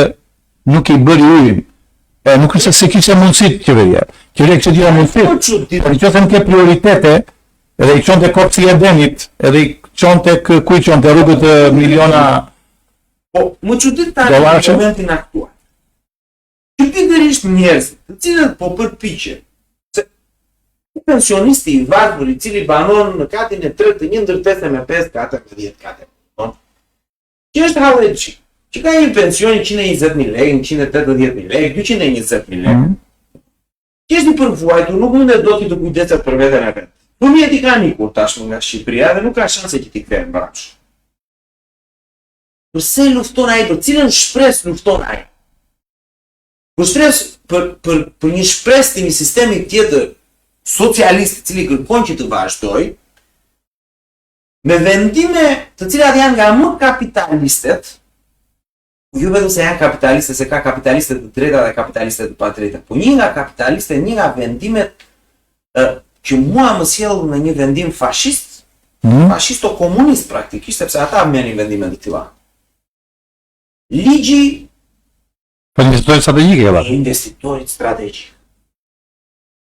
nuk i bëri ujin. Nuk është se kishte mundësi qeveria. Qeveria kishte gjitha mundësi. Por nëse ke prioritete, edhe i çonte kopsi e Denit, edhe i çonte ku i çonte rrugët e miliona. Po, më çudit tani në momentin aktual. Që pikërisht njerëzit, të cilët po përpiqen, se pensionisti i varfër i cili banon në katin e 3 të 1 ndër 85 katër me 10 katër. Që është halleçi, që ka një pension 120.000 lekë, 180.000 lekë, 220.000 lekë. Që është i përvuajtur, nuk mundet dot të kujdeset për veten e vet. Fëmijët i kanë ikur tashmë nga Shqipëria dhe nuk ka shanse që t'i kthehen mbrapsht. Përse lufton ai, për cilën shpresë lufton ai? Për një shpresë të një sistemi tjetër socialist i cili kërkon që të vazhdoj, me vendime të cilat janë nga më kapitalistët, ju vetëm se janë kapitaliste, se ka kapitaliste të drejta dhe kapitaliste të padrejta, po një nga kapitaliste, një nga vendimet që mua më sjell në një vendim fashist, fashisto-komunist praktikisht, sepse ata merrin vendime të tilla. Ligji për investitorit strategjik e investitorit strategjik.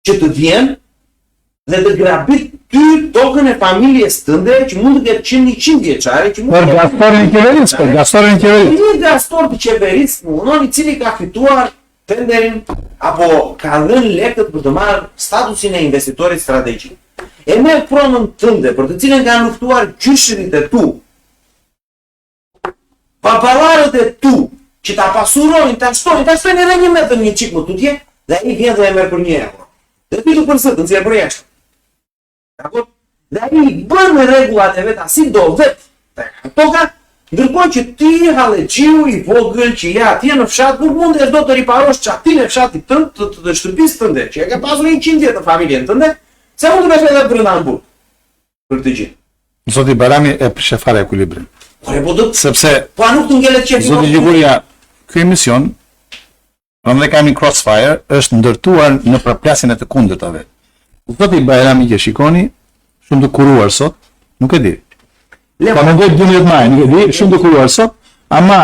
Që të vjen dhe të grabit ty tokën e familjes tënde që mund të ketë 100 vjeçare, që mund për gastorin e qeverisë, Një gastor të qeverisë, mundon i cili ka fituar tenderin apo ka dhënë lekët për të marrë statusin e investitorit strategjik. E merr pronën tënde për të cilën kanë luftuar gjyshërit e tu, papalarët e tu, që ta pasurojnë, ta shtojnë edhe një metër një çik më tutje, dhe ai vjen dhe e merr për 1 euro. Dhe ti për së të nxjerr për jashtë. Dakor? Dhe ai bën rregullat e veta si do vet. Toka, ndërkohë që ti halleçiu i vogël që ja atje në fshat nuk mundesh dot të riparosh çatin e fshatit tënd të shtëpisë tënde, që e ke pasur 100 vjet në familjen tënde, se mund të bësh edhe brenda në burg. Për këtë gjë. Zoti Barami e prish fare ekuilibrin. Sepse po nuk të ngelet qefi. Zoti Liguria, ky emision, prandaj kemi Crossfire, është ndërtuar në përplasjen e të kundërtave. Zoti Barami që shikoni, shumë të kuruar sot, nuk e di. Po mendoj 12 maj, nuk e di, shumë të kuruar sot, ama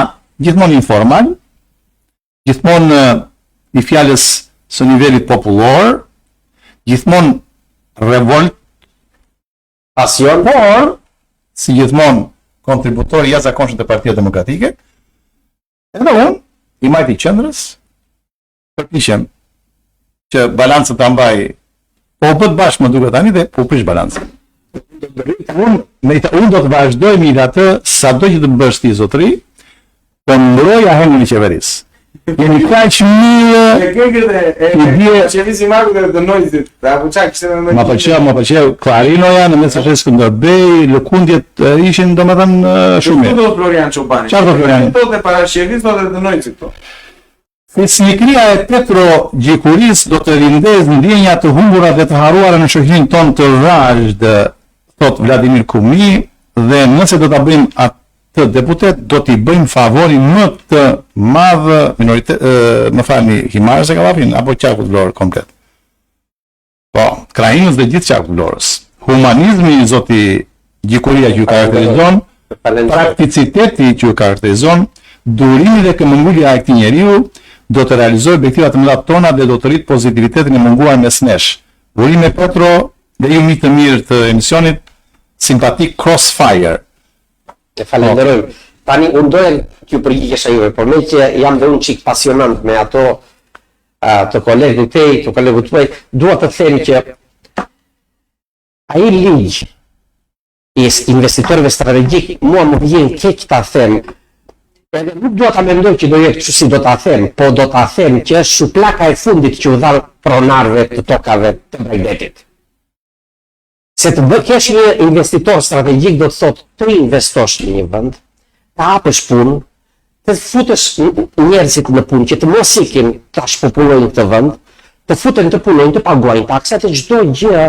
gjithmonë informal, gjithmonë i fjalës së nivelit popullor, gjithmonë revolt, Pasion, por si gjithmonë kontributori i jashtëzakonshëm të Partia Demokratike, edhe unë i majti qendrës, përpiqem që balancën ta mbaj, po u bët bashkë më duket tani dhe po u prish balancën. Unë do të vazhdoj me atë sado që të bësh ti zotëri, po ndroja hengun i qeverisë. Jeni kaq mirë. Qevisi Marku dhe Dënojzit. Apo çka kishte më Ma pëlqeu Klarinoja në mes së Skënderbej, lëkundjet ishin domethënë shumë mirë. Do Florian Çobani. Çfarë do Floriani? Do të para qevis do të Dënojzit po. Fisnikëria e Petro Gjikuris do të rindez ndjenja të humbura dhe të harruara në shoqërinë tonë të vrazhd, thot Vladimir Kumi, dhe nëse do ta bëjmë atë deputet, do t'i bëjmë favorin më të madh minoritet, më falni, Himarës e Kallafin apo Qarkut Vlorë komplet. Po, Krajinës dhe gjithë Qarkut Vlorës. Humanizmi i zoti Gjikuria që ju karakterizon, prakticiteti që ju karakterizon, durimi dhe këmbëngulja e këtij njeriu do të realizojë objektivat të mëdha tona dhe do të rrit pozitivitetin e munguar mes nesh. Urime Petro dhe ju miq të mirë të emisionit, simpatik Crossfire. e falenderojmë. Tani unë doja t'ju përgjigjesha juve, por me që jam dhe unë qik pasionant me ato të kolegët tej, të kolegët tuaj, dua të them që ai ligj i investitorëve strategjik, mua më vjen keq ta them. Edhe nuk dua ta mendoj që do jetë kështu si do ta them, po do ta them që është shuplaka e fundit që u dha pronarëve të tokave të Bregdetit. Se të kesh një investitor strategjik do të thotë të investosh në një vend, të hapësh punë, të futesh njerëzit në punë që të mos ikin ta shpopullojnë këtë vend, të futen të punojnë, të paguajnë taksat, e çdo gjë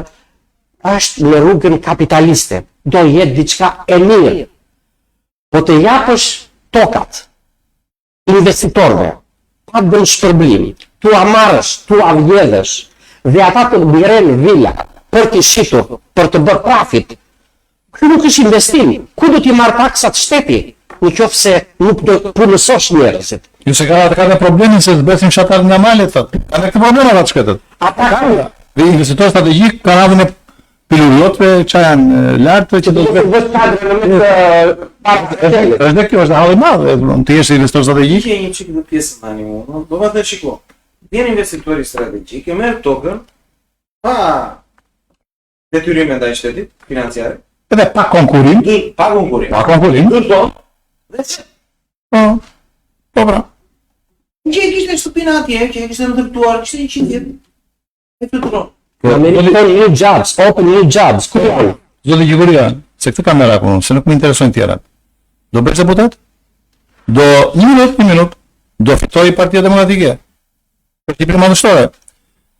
është në rrugën kapitaliste. Do jetë diçka e mirë. Po të japësh tokat investitorëve, pa bën shpërblim, tu amarrësh, tu avjedhësh, dhe ata të mbirren vila për të shitur, për të bërë profit. Kjo nuk është investim. Ku do t'i marr taksat shteti, në qoftë se nuk do punësosh njerëzit? Ju se ka problemin se të bësim fshatar nga malet, thot. Kanë këtë problem ata shkretët. Ata kanë. Dhe investitor strategjik kanë radhën e piluriotëve që janë lartë që do të vetë kadrë në me është dhe kjo është halli i madh, të jesh investor strategjik. Një çik në pjesën tani unë. Do të thënë shiko. Vjen investitori strategjik, e merr tokën pa detyrime ndaj shtetit financiare. Edhe pa konkurrim. Pa konkurrim. Pa konkurrim. Po pra. Që kishte shtëpinë atje, që kishte ndërtuar, kishte 100 vjet. E fluturon. Amerikan new jobs, open new jobs, ku janë? Zoti Gjikuria, se këtë kamera punon, se nuk më interesojnë tjerat. Do bëj deputet? Do një minut, do fitoj Partia Demokratike. Për Shqipërinë madhështore.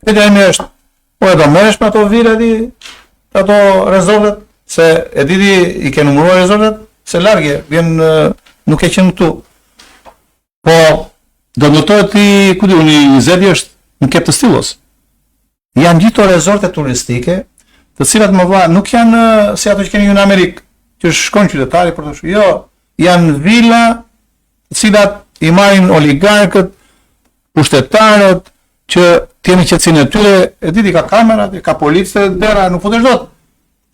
Këtë e është, po e do merresh me ato vira di, ato rezortet, se e diti i ke numëruar rezortet, se largje, vjen nuk e qenë këtu. Po, do notohet ti, ku di, unë 20 është në Kep të Stillos. Janë gjithë rezorte turistike, të cilat më valla nuk janë si ato që keni ju në Amerikë, që shkojnë qytetari për të shkuar. Jo, janë vila të cilat i marrin oligarkët, pushtetarët, që t'jeni qetësinë e tyre, e diti ka kamerat, ka policë dera, nuk futesh dot.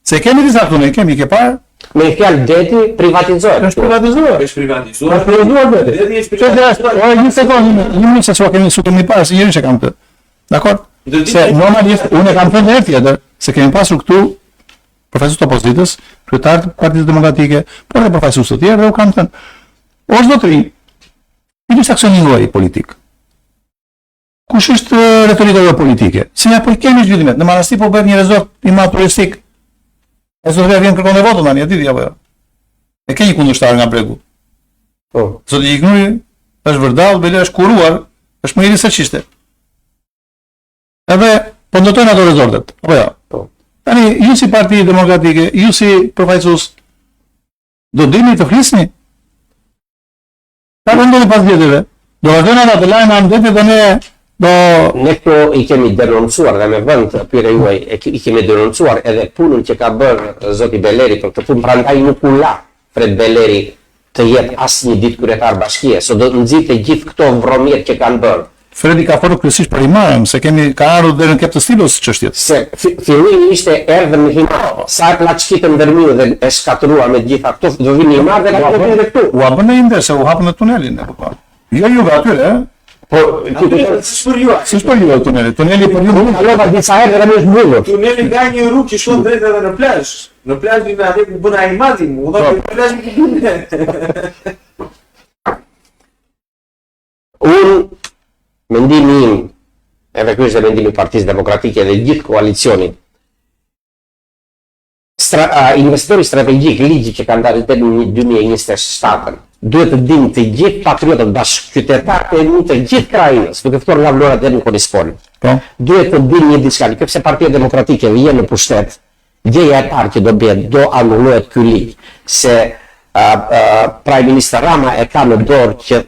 Se kemi disa këtu, ne kemi ke parë. Me fjalë deti privatizohet. Është privatizuar. Është privatizuar. Është privatizuar deti. Deti është privatizuar. Një sekondë, një minutë se s'u kemi sutur më parë, se njëri që kam këtë. Dakor? Se normalisht unë e kam thënë herë tjetër se kemi pasur këtu përfaqësues të opozitës, kryetar të Partisë Demokratike, por edhe përfaqësues të tjerë dhe u kam thënë, o zotëri, i aksionin juaj politik. Kush është retorika juaj politike? Si ja po kemi zgjidhimet? Në Manastir po bëhet një rezort i madh turistik. E zotëria vjen kërkon e votën tani, e diti apo jo? E ke një kundërshtar nga bregu. Po. Zoti Gjikuri është vërdall, bile është kuruar, është më i ri se çishte. Edhe po ndërtojnë ato rezortet, apo jo? Po. Tani, ju si Parti Demokratike, ju si përfaqësues, do dini të flisni? Ta vendoni pas vjetëve, do vazhdojnë ata të lajnë andetit dhe ne do... Ne këto i kemi denoncuar dhe me vend pyetja juaj, i kemi denoncuar edhe punën që ka bërë zoti Beleri për këtë punë, prandaj nuk u la Fred Beleri të jetë asnjë ditë kryetar bashkie, so do të nxitej gjithë këto vromjet që kanë bërë. Fredi ka folur kryesisht për Himarën, se ka ardhur deri në kep të stilos çështjet. Se fillimi ishte erdhën në Himar, sa e plaçkitën ndërmjet dhe e shkatrua me gjitha këto, do vinë Himar dhe ka qenë edhe këtu. U hapën në inde se u hapën në tunelin e kupton. Jo juve atyre, Po, S'për ju. s'është për ju tuneli. Tuneli për ju. kalova disa herë dhe më është mbyllur. Tuneli nga një rrugë që shkon drejt edhe në plazh. Në plazh vjen atë ku bën ai madhin, u dha në plazh ku bën. Unë, mendimi im, edhe ky është mendimi i Partisë Demokratike dhe gjithë koalicionit, investitori strategjik, ligji që kanë dalë deri në 2027, duhet të dinë të gjithë patriotët bashkëqytetarët e një të gjithë krajinës, duke ftuar nga Vlora deri në Konispol. Po. Duhet të dinë një diçka, nëse Partia Demokratike vjen në pushtet, gjëja e parë që do bëhet, do anullohet ky ligj, se Prime Minister Rama e ka në dorë që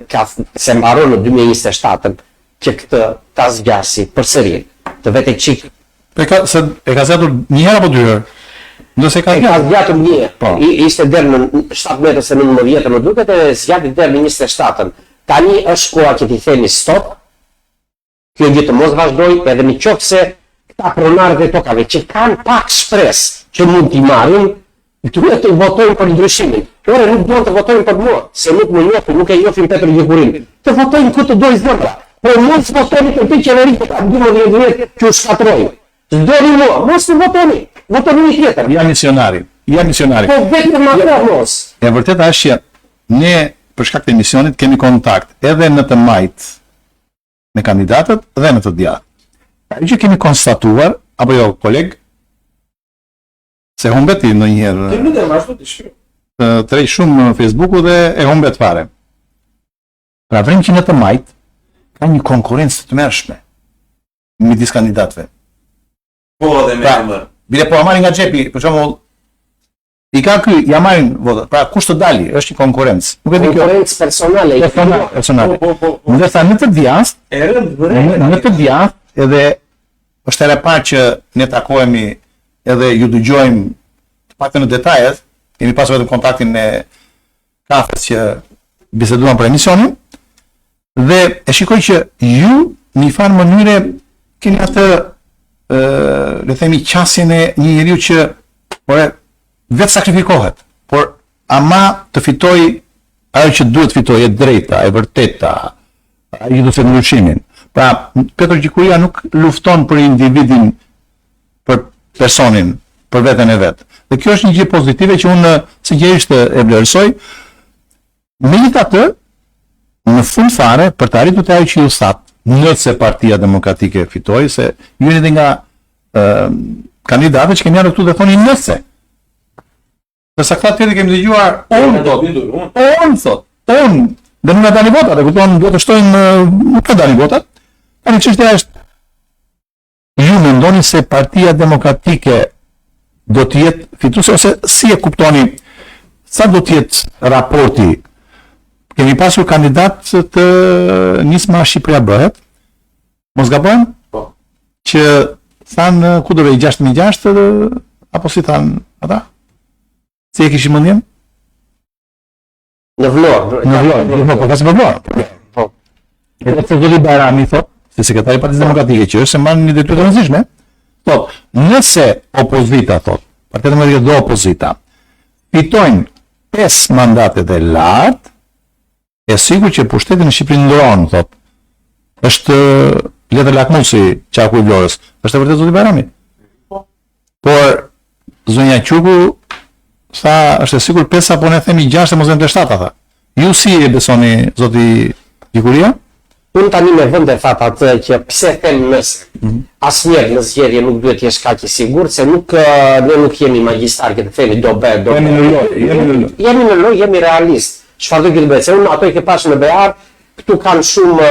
se mbaron në 2027 që këtë ta zgjasi përsëri, të vetë çik. E ka zgjatur një herë apo dy herë? Nëse ka zgjatur një herë. Po. Ishte deri në 17 ose 19 më duket e zgjati deri në 27. Tani është koha që t'i themi stop. Kjo gjë të mos vazhdoj, edhe në qoftë se këta pronarët e tokave që kanë pak shpresë që mund t'i marrin, duhet të votojnë për ndryshimin. Ore nuk duan të votojnë për mua, se nuk më njohin, nuk e njohin Petër Gjekurin. Të votojnë ku të dojë zemra. Po mos votoni për të qeveri që ka 12 vjet që u shkatrojnë. S'doni mua, mos të votoni. Votoni një tjetër. Ja misionari. Po vetëm atë mos. E vërteta është që ne për shkak të misionit kemi kontakt edhe në të majt me kandidatët dhe në të djathtë. Ajo që kemi konstatuar, apo jo koleg, se humbeti ndonjëherë. Ti nuk e vazhdo të shkruaj. Trej shumë në Facebooku dhe e humbet fare. Pra vrim që në të majt ka një konkurrencë të tmerrshme midis kandidatëve. Po dhe me emër. Bile po marrin nga xhepi, për shembull, i ka ky, ja marrin votat. Pra kush të dali, është një konkurrencë. Nuk e di kjo. Konkurrencë personale. Po. Ndërsa në të djathtë, E rënd vërejt. në të djathtë edhe është era e parë që ne takohemi edhe ju dëgjojmë të paktën në detajet, kemi pasur vetëm kontaktin me kafes që biseduan për emisionin, dhe e shikoj që ju në një farë mënyre keni atë le themi qasjen e një njeriu që vetë sakrifikohet, por ama të fitoj ajo që duhet fitoj, e drejta, e vërteta, ai që do të ndryshimin. Pra, Petër Gjikuria nuk lufton për individin, për personin, për veten e vet. Dhe kjo është një gjë pozitive që unë sinqerisht e vlerësoj. Megjithatë, në fund fare, për të arritur ajo që ju thatë, nëse Partia Demokratike fitoi, se ju jeni nga kandidatët që kemi ardhur këtu dhe thoni nëse. Përsa këta tjerë kemi dëgjuar unë thot, dhe nuk na dani votat, e kupton, do të shtojnë nuk na dani votat. Tani çështja është, ju mendoni se Partia Demokratike do të jetë fituese ose si e kuptoni, sa do të jetë raporti? Kemi pasur kandidat të nisma Shqipëria bëhet, mos gabojmë? Po. Që thanë ku do vej 6.600 apo si thanë ata? Si e kishim mendjen? Në Vlorë. Po kasi për Vlorë. Po. Edhe Ferdoli Bajrami thot, si sekretari i Partisë Demokratike, që është se marrë një detyrë të rëndësishme, thot, nëse opozita thot, Partia Demokratike dhe opozita fitojnë 5 mandate të lartë, e sigur që pushtetin në Shqipëri ndronë, thot. Është letër lakmusi qaku i Vlorës. Është e vërtet zoti Bajrami? Por zonja Quku tha, është e sigur 5 apo ne themi 6 e mos vend 7 tha. Ju si e besoni zoti Gjikuria? Unë tani me vend e that atë që pse them nëse. Asnjëherë në zgjedhje nuk duhet të jesh kaq i sigurt se ne nuk jemi magjistar që të themi do bëhet, do. Jemi në lojë, jemi realist. Çfarë do të bëhet? Se unë ato i ke pasur në Bejar, këtu kanë shumë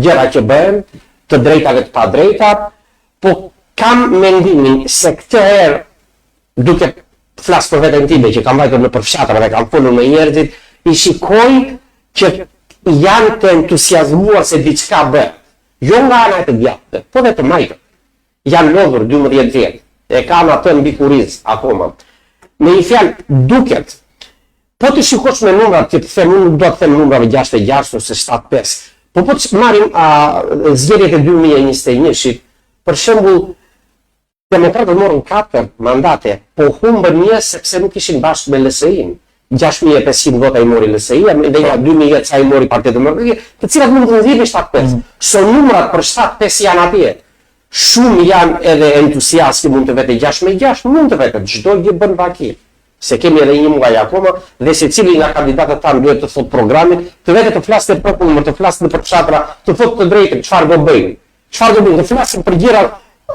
gjëra që bëhen, të drejta dhe të pa drejta, po kam mendimin se këtë herë, duke flas për veten time që kam vajtur në përfshatra dhe kam folur me njerëzit, i shikoj që janë të entuziazmuar se diçka bëhet. Jo nga ana e të djathtë, po dhe të majtët. Janë lodhur 12 vjet, e kanë atë mbi kuriz akoma. Me një fjalë, duket Po të shikosh me numrat, që të them, unë nuk do të them numrave 6-6 ose 7-5, po të marrim zgjedhjet e 2021-shit, për shembull, Demokratët morën 4 mandate, po humbën një sepse nuk ishin bashkë me LSI-n. 6.500 vota i mori LSI-a, dhe nga 2.000 sa i mori Partia Demokratike, të cilat mund të nxjerrin 7-5. So numrat për 7-5 janë atje. Shumë janë edhe entuziastë, mund të vete 6-6, mund të vete, çdo gjë bën vaki. Se kemi edhe një muaj akoma, dhe secili nga kandidatët tanë duhet të thotë programin, të vete të flasë të popullin, të flasë për fshatra, të thotë të drejtën, çfarë do bëjnë. Çfarë do bëjnë, të flasin për gjëra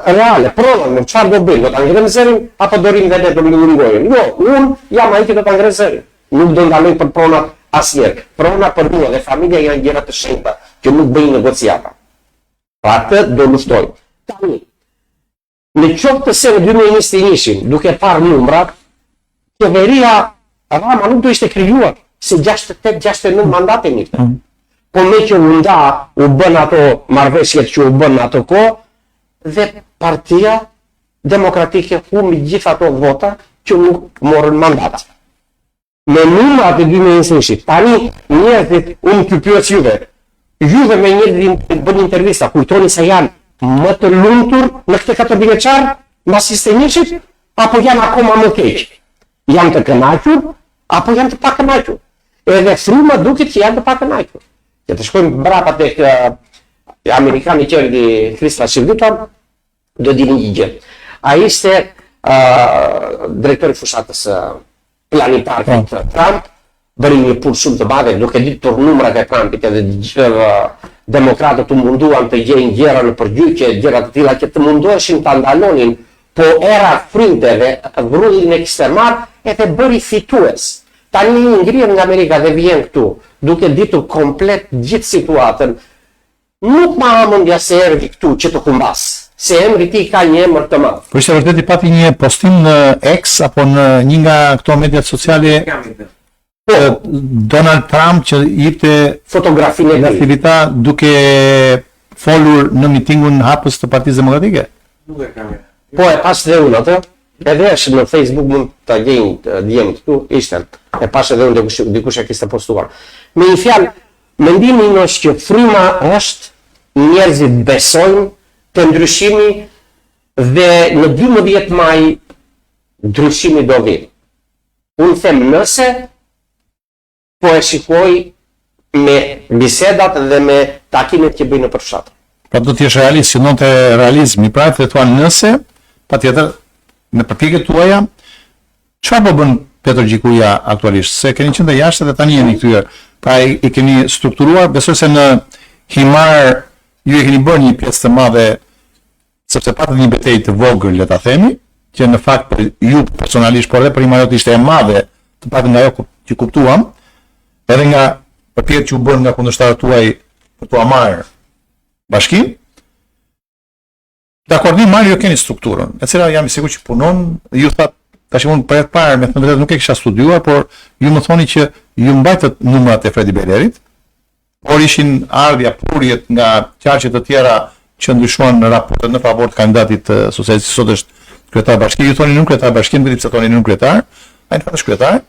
reale, provën, çfarë do bëjnë, do ta ngrejnë zërin apo do rinë vetë të mbulullojnë. Jo, unë jam ai që do ta ngrejë zërin. Nuk do ndaloj për pronat asnjëherë. Prona për mua dhe familja janë gjëra të shenjta që nuk bëjnë negociata. Pa atë do luftoj. Tani, në qoftë se në 2021-shin, duke parë numrat, qeveria Rama nuk do ishte krijuar se 68-69 mandate njëftë. Po me që u bën ato marrëveshjet që u bën ato kohë, dhe Partia Demokratike humbi gjithë ato vota që nuk morën mandata. Me numrat e 2021-shit, tani njerëzit, unë të pyes juve me njerëzit bën intervista, kujtoni se janë më të lumtur në këtë 4 vjeçar mbas 21-shit, apo janë akoma më keq? Janë të kënaqur apo janë të pakënaqur? Edhe fruma duket që janë të pakënaqur. Ja të shkojmë brapa tek amerikani që erdhi Krista Shivditon, do dini një gjë. Ai ishte drejtori i fushatës planetare të Trump, bëri një punë shumë të madhe, duke ditur numrat e Trumpit edhe demokratët u munduan të gjejnë gjëra në përgjigje, gjëra të tilla që të mundoheshin ta ndalonin, po era frinte dhe vrrullin e kishte marrë edhe bëri fitues. Tani ngrihen nga Amerika dhe vjen këtu, duke ditur komplet gjithë situatën. Nuk ma hamendja se erdhi këtu që të humbas, se emri ti ka një emër të madh. Po ishte vërtet i pati një postim në X apo në një nga këto mediat sociale Donald Trump që jepte Fotografinë e aktivita duke folur në mitingun hapës të Partisë Demokratike. Nuk e kam. Po e pas dhe unë atë, edhe është në Facebook mund të gjejnë djemë këtu, ishte, e pas edhe unë dikush e kishte postuar. Me një fjalë, mendimi është që fryma është njerëzit besojnë të ndryshimi dhe në 12 maj ndryshimi do vi. Unë them nëse, po e shikoj me bisedat dhe me takimet që bëjnë për fshatë. Pra do t'jesh realist, që non të realizmi, pra të thua nëse, pa tjetër, në përpjekjet tuaja, çfarë po bën Petër Gjikuja aktualisht? Se keni qenë të jashtë dhe tani jeni kthyer. Pra i keni strukturuar, besoj se në Himar ju e keni bërë një pjesë të madhe, sepse patët një betejë të vogël, le ta themi, që në fakt për ju personalisht, por edhe për Himarot ishte e madhe, të paktën nga ajo që kuptuam, edhe nga përpjekjet që u bën nga kundërshtarët tuaj për t'u marrë bashkim. Dakor, një marrë ju keni strukturën, e cila jam i sigurt që punon, ju thatë, tash unë për e parë, me të vërtetë nuk e kisha studiuar, por ju më thoni që ju mbajtët numrat e Fredi Belerit, por ishin ardhja prurjet nga qarqe të tjera që ndryshuan në raportet në favor të kandidatit socialist, sot është kryetar bashki, ju thoni nuk kryetar bashki, nuk pse thoni nuk kryetar, ai në fakt është kryetar.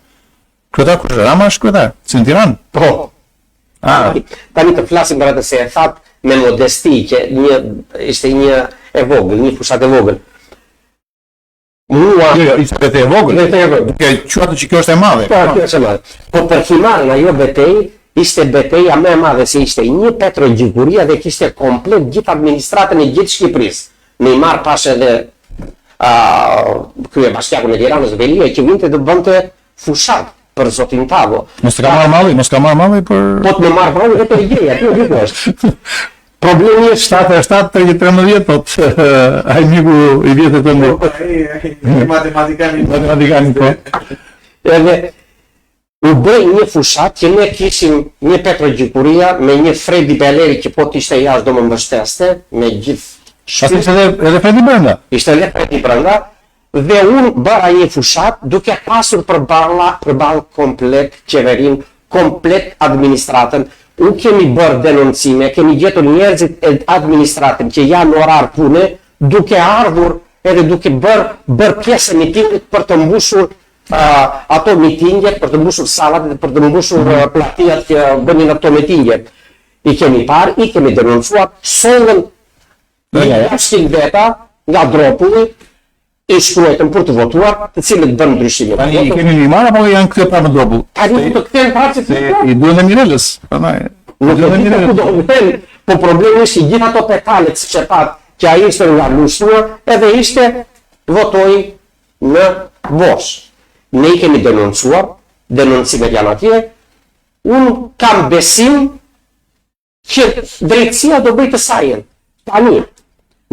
Kryetar kush? Rama është kryetar, si në Tiranë. Po. Tani të flasim për atë se e thatë me modesti që ishte një e vogël, një fushat e vogël. Mua... Jo, ishte betejë e vogël. Duke quajtur që kjo është e madhe. Po, kjo është e madhe. Po për Himarën ajo betejë ishte betejë më e madhe se ishte një Petrogjikuria dhe kishte komplet gjithë administratën e gjithë Shqipërisë. Në Himar pash edhe kryebashkiakun e Tiranës Velia që vinte të bënte fushat për zotin Tavo. Mos ka marrë malli për... Po të më marrë malli vetë gjëja, aty është. Problemi është 7-13, thot ai miku i vjetër të ndë. Ai matematikani po. Edhe u bëj një fushat që ne kishim një Petrogjikuria me një Fredi Beleri që po t'ishte jashtë do më mbështeste me gjithë shpirt. Ishte edhe Fredi brenda. Ishte edhe Fredi brenda. Dhe unë bëra një fushat duke pasur përballë komplet qeverin, komplet administratën. Unë kemi bërë denoncime, kemi gjetur njerëzit e administratën që janë orar pune, duke ardhur edhe duke bërë pjesë e mitingit për të mbushur ato mitingje për të mbushur sallat dhe për të mbushur platijat që bënin ato mitingje. I kemi parë, i kemi denoncuar, sollën jashtin veta nga dropulli, i shkruajtën për të votuar, të cilët bën ndryshime. Tani i kemi një marë, apo janë këtë pra më dropu? Tani të kthehen parë se I duhen dhe Mirelës. nuk e di ku do vjen, po problemi është që gjithë ato petalet siç e pat, që ai ishte nga lushtruar, edhe ishte votoi në bosh. Ne i kemi denoncuar, denoncimet janë atje. Unë kam besim që drejtësia do bëjë të sajën. Tani,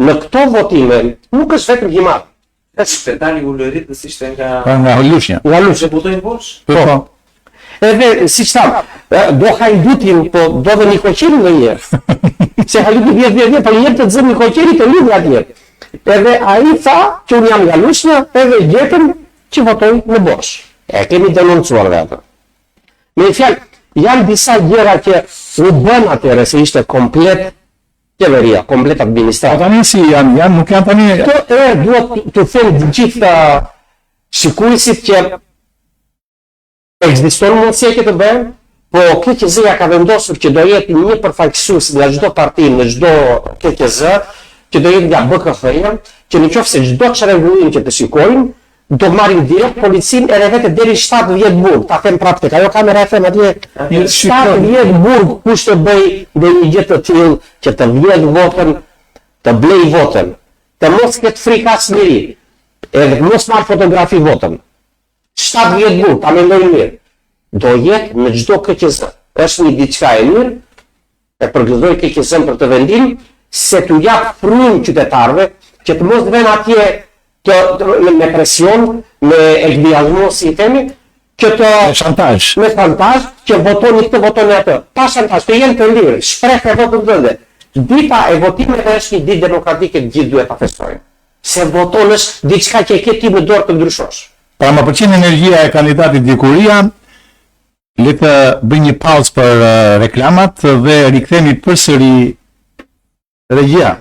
në këto votime, nuk është vetëm Himar. Tani Ulëritës ishte nga Lushnja. Nga Lushnja. se votojnë bosh. Po. Edhe, si që thamë, do Hajdutin, po do dhe një koqeri në njërë. Se Hajdutin vjetë, po njërë të dzëm një koqeri të lidhë atje. Edhe a i tha që unë jam nga Lushnja, edhe gjetëm që votojnë në bosh. E kemi denoncuar dhe atë. Me fjalë, janë disa gjëra që u bën atëre se ishte komplet qeveria, komplet Po administratë. tani si janë, nuk janë tani... Këto duhet të them të gjithë shikuesit që ekziston mundësia që të bëjmë, po KQZ-ja ka vendosur që do jetë një përfaqësues nga çdo parti në çdo KQZ, që do jetë nga BKF-ja, që nëse çdo çrregullim që të shikojnë, do marrin direkt policinë edhe vetë deri 7-10 burg, ta them prapë tek ajo kamera e them atje, 7-10 burg kush të bëj dhe një gjë të tillë që të vjedh votën, të blej votën, të mos ketë frikë asnjëri, edhe mos marr fotografi votën. 7-10 burg, ta mendojnë mirë. Do jetë në çdo KQZ. Është një diçka e mirë, e përgëzoj KQZ-n për të vendim, se t'u jap frym qytetarëve që të mos vënë atje me presion, me entuziazm si i themi, që të Shantazh. me shantazh që votoni këtë, votoni atë. Pa shantazh, të jenë të lirë, shpreh e votën tënde. Dita e votimeve është një ditë demokratike që gjithë duhet ta festojnë. Se voton është diçka që e ke ti në dorë të ndryshosh. Pra më pëlqen energjia e kandidatit Dikuria. Le të bëj një pauzë për reklamat dhe rikthehemi përsëri regjia.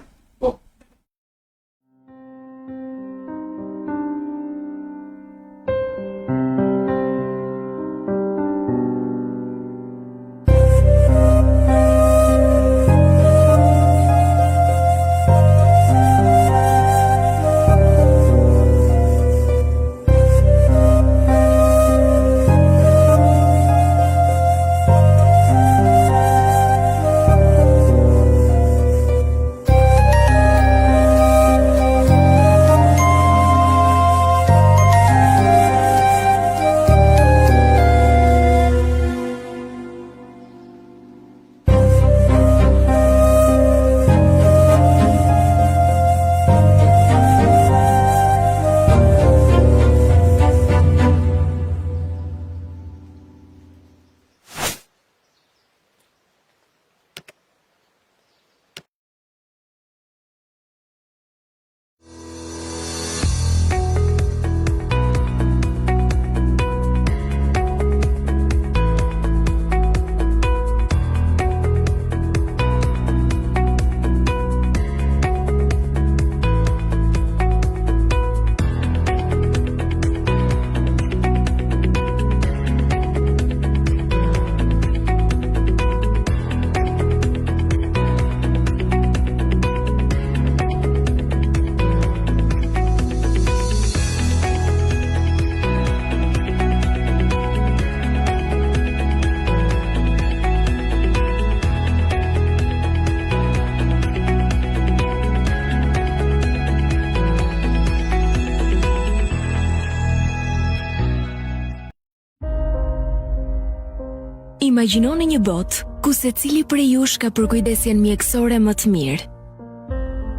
Imagjinoni një botë ku secili prej jush ka përkujdesjen mjekësore më të mirë.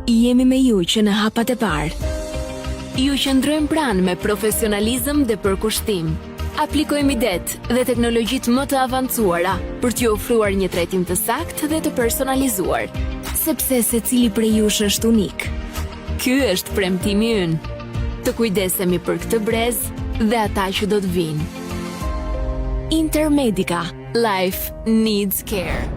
Jemi me ju që në hapat e parë. Ju qëndrojmë pranë me profesionalizëm dhe përkushtim. Aplikojmë idet dhe teknologjit më të avancuara për t'ju ofruar një trajtim të saktë dhe të personalizuar, sepse secili prej jush është unik. Ky është premtimi ynë. Të kujdesemi për këtë brez dhe ata që do të vinë. Intermedica. Life needs care.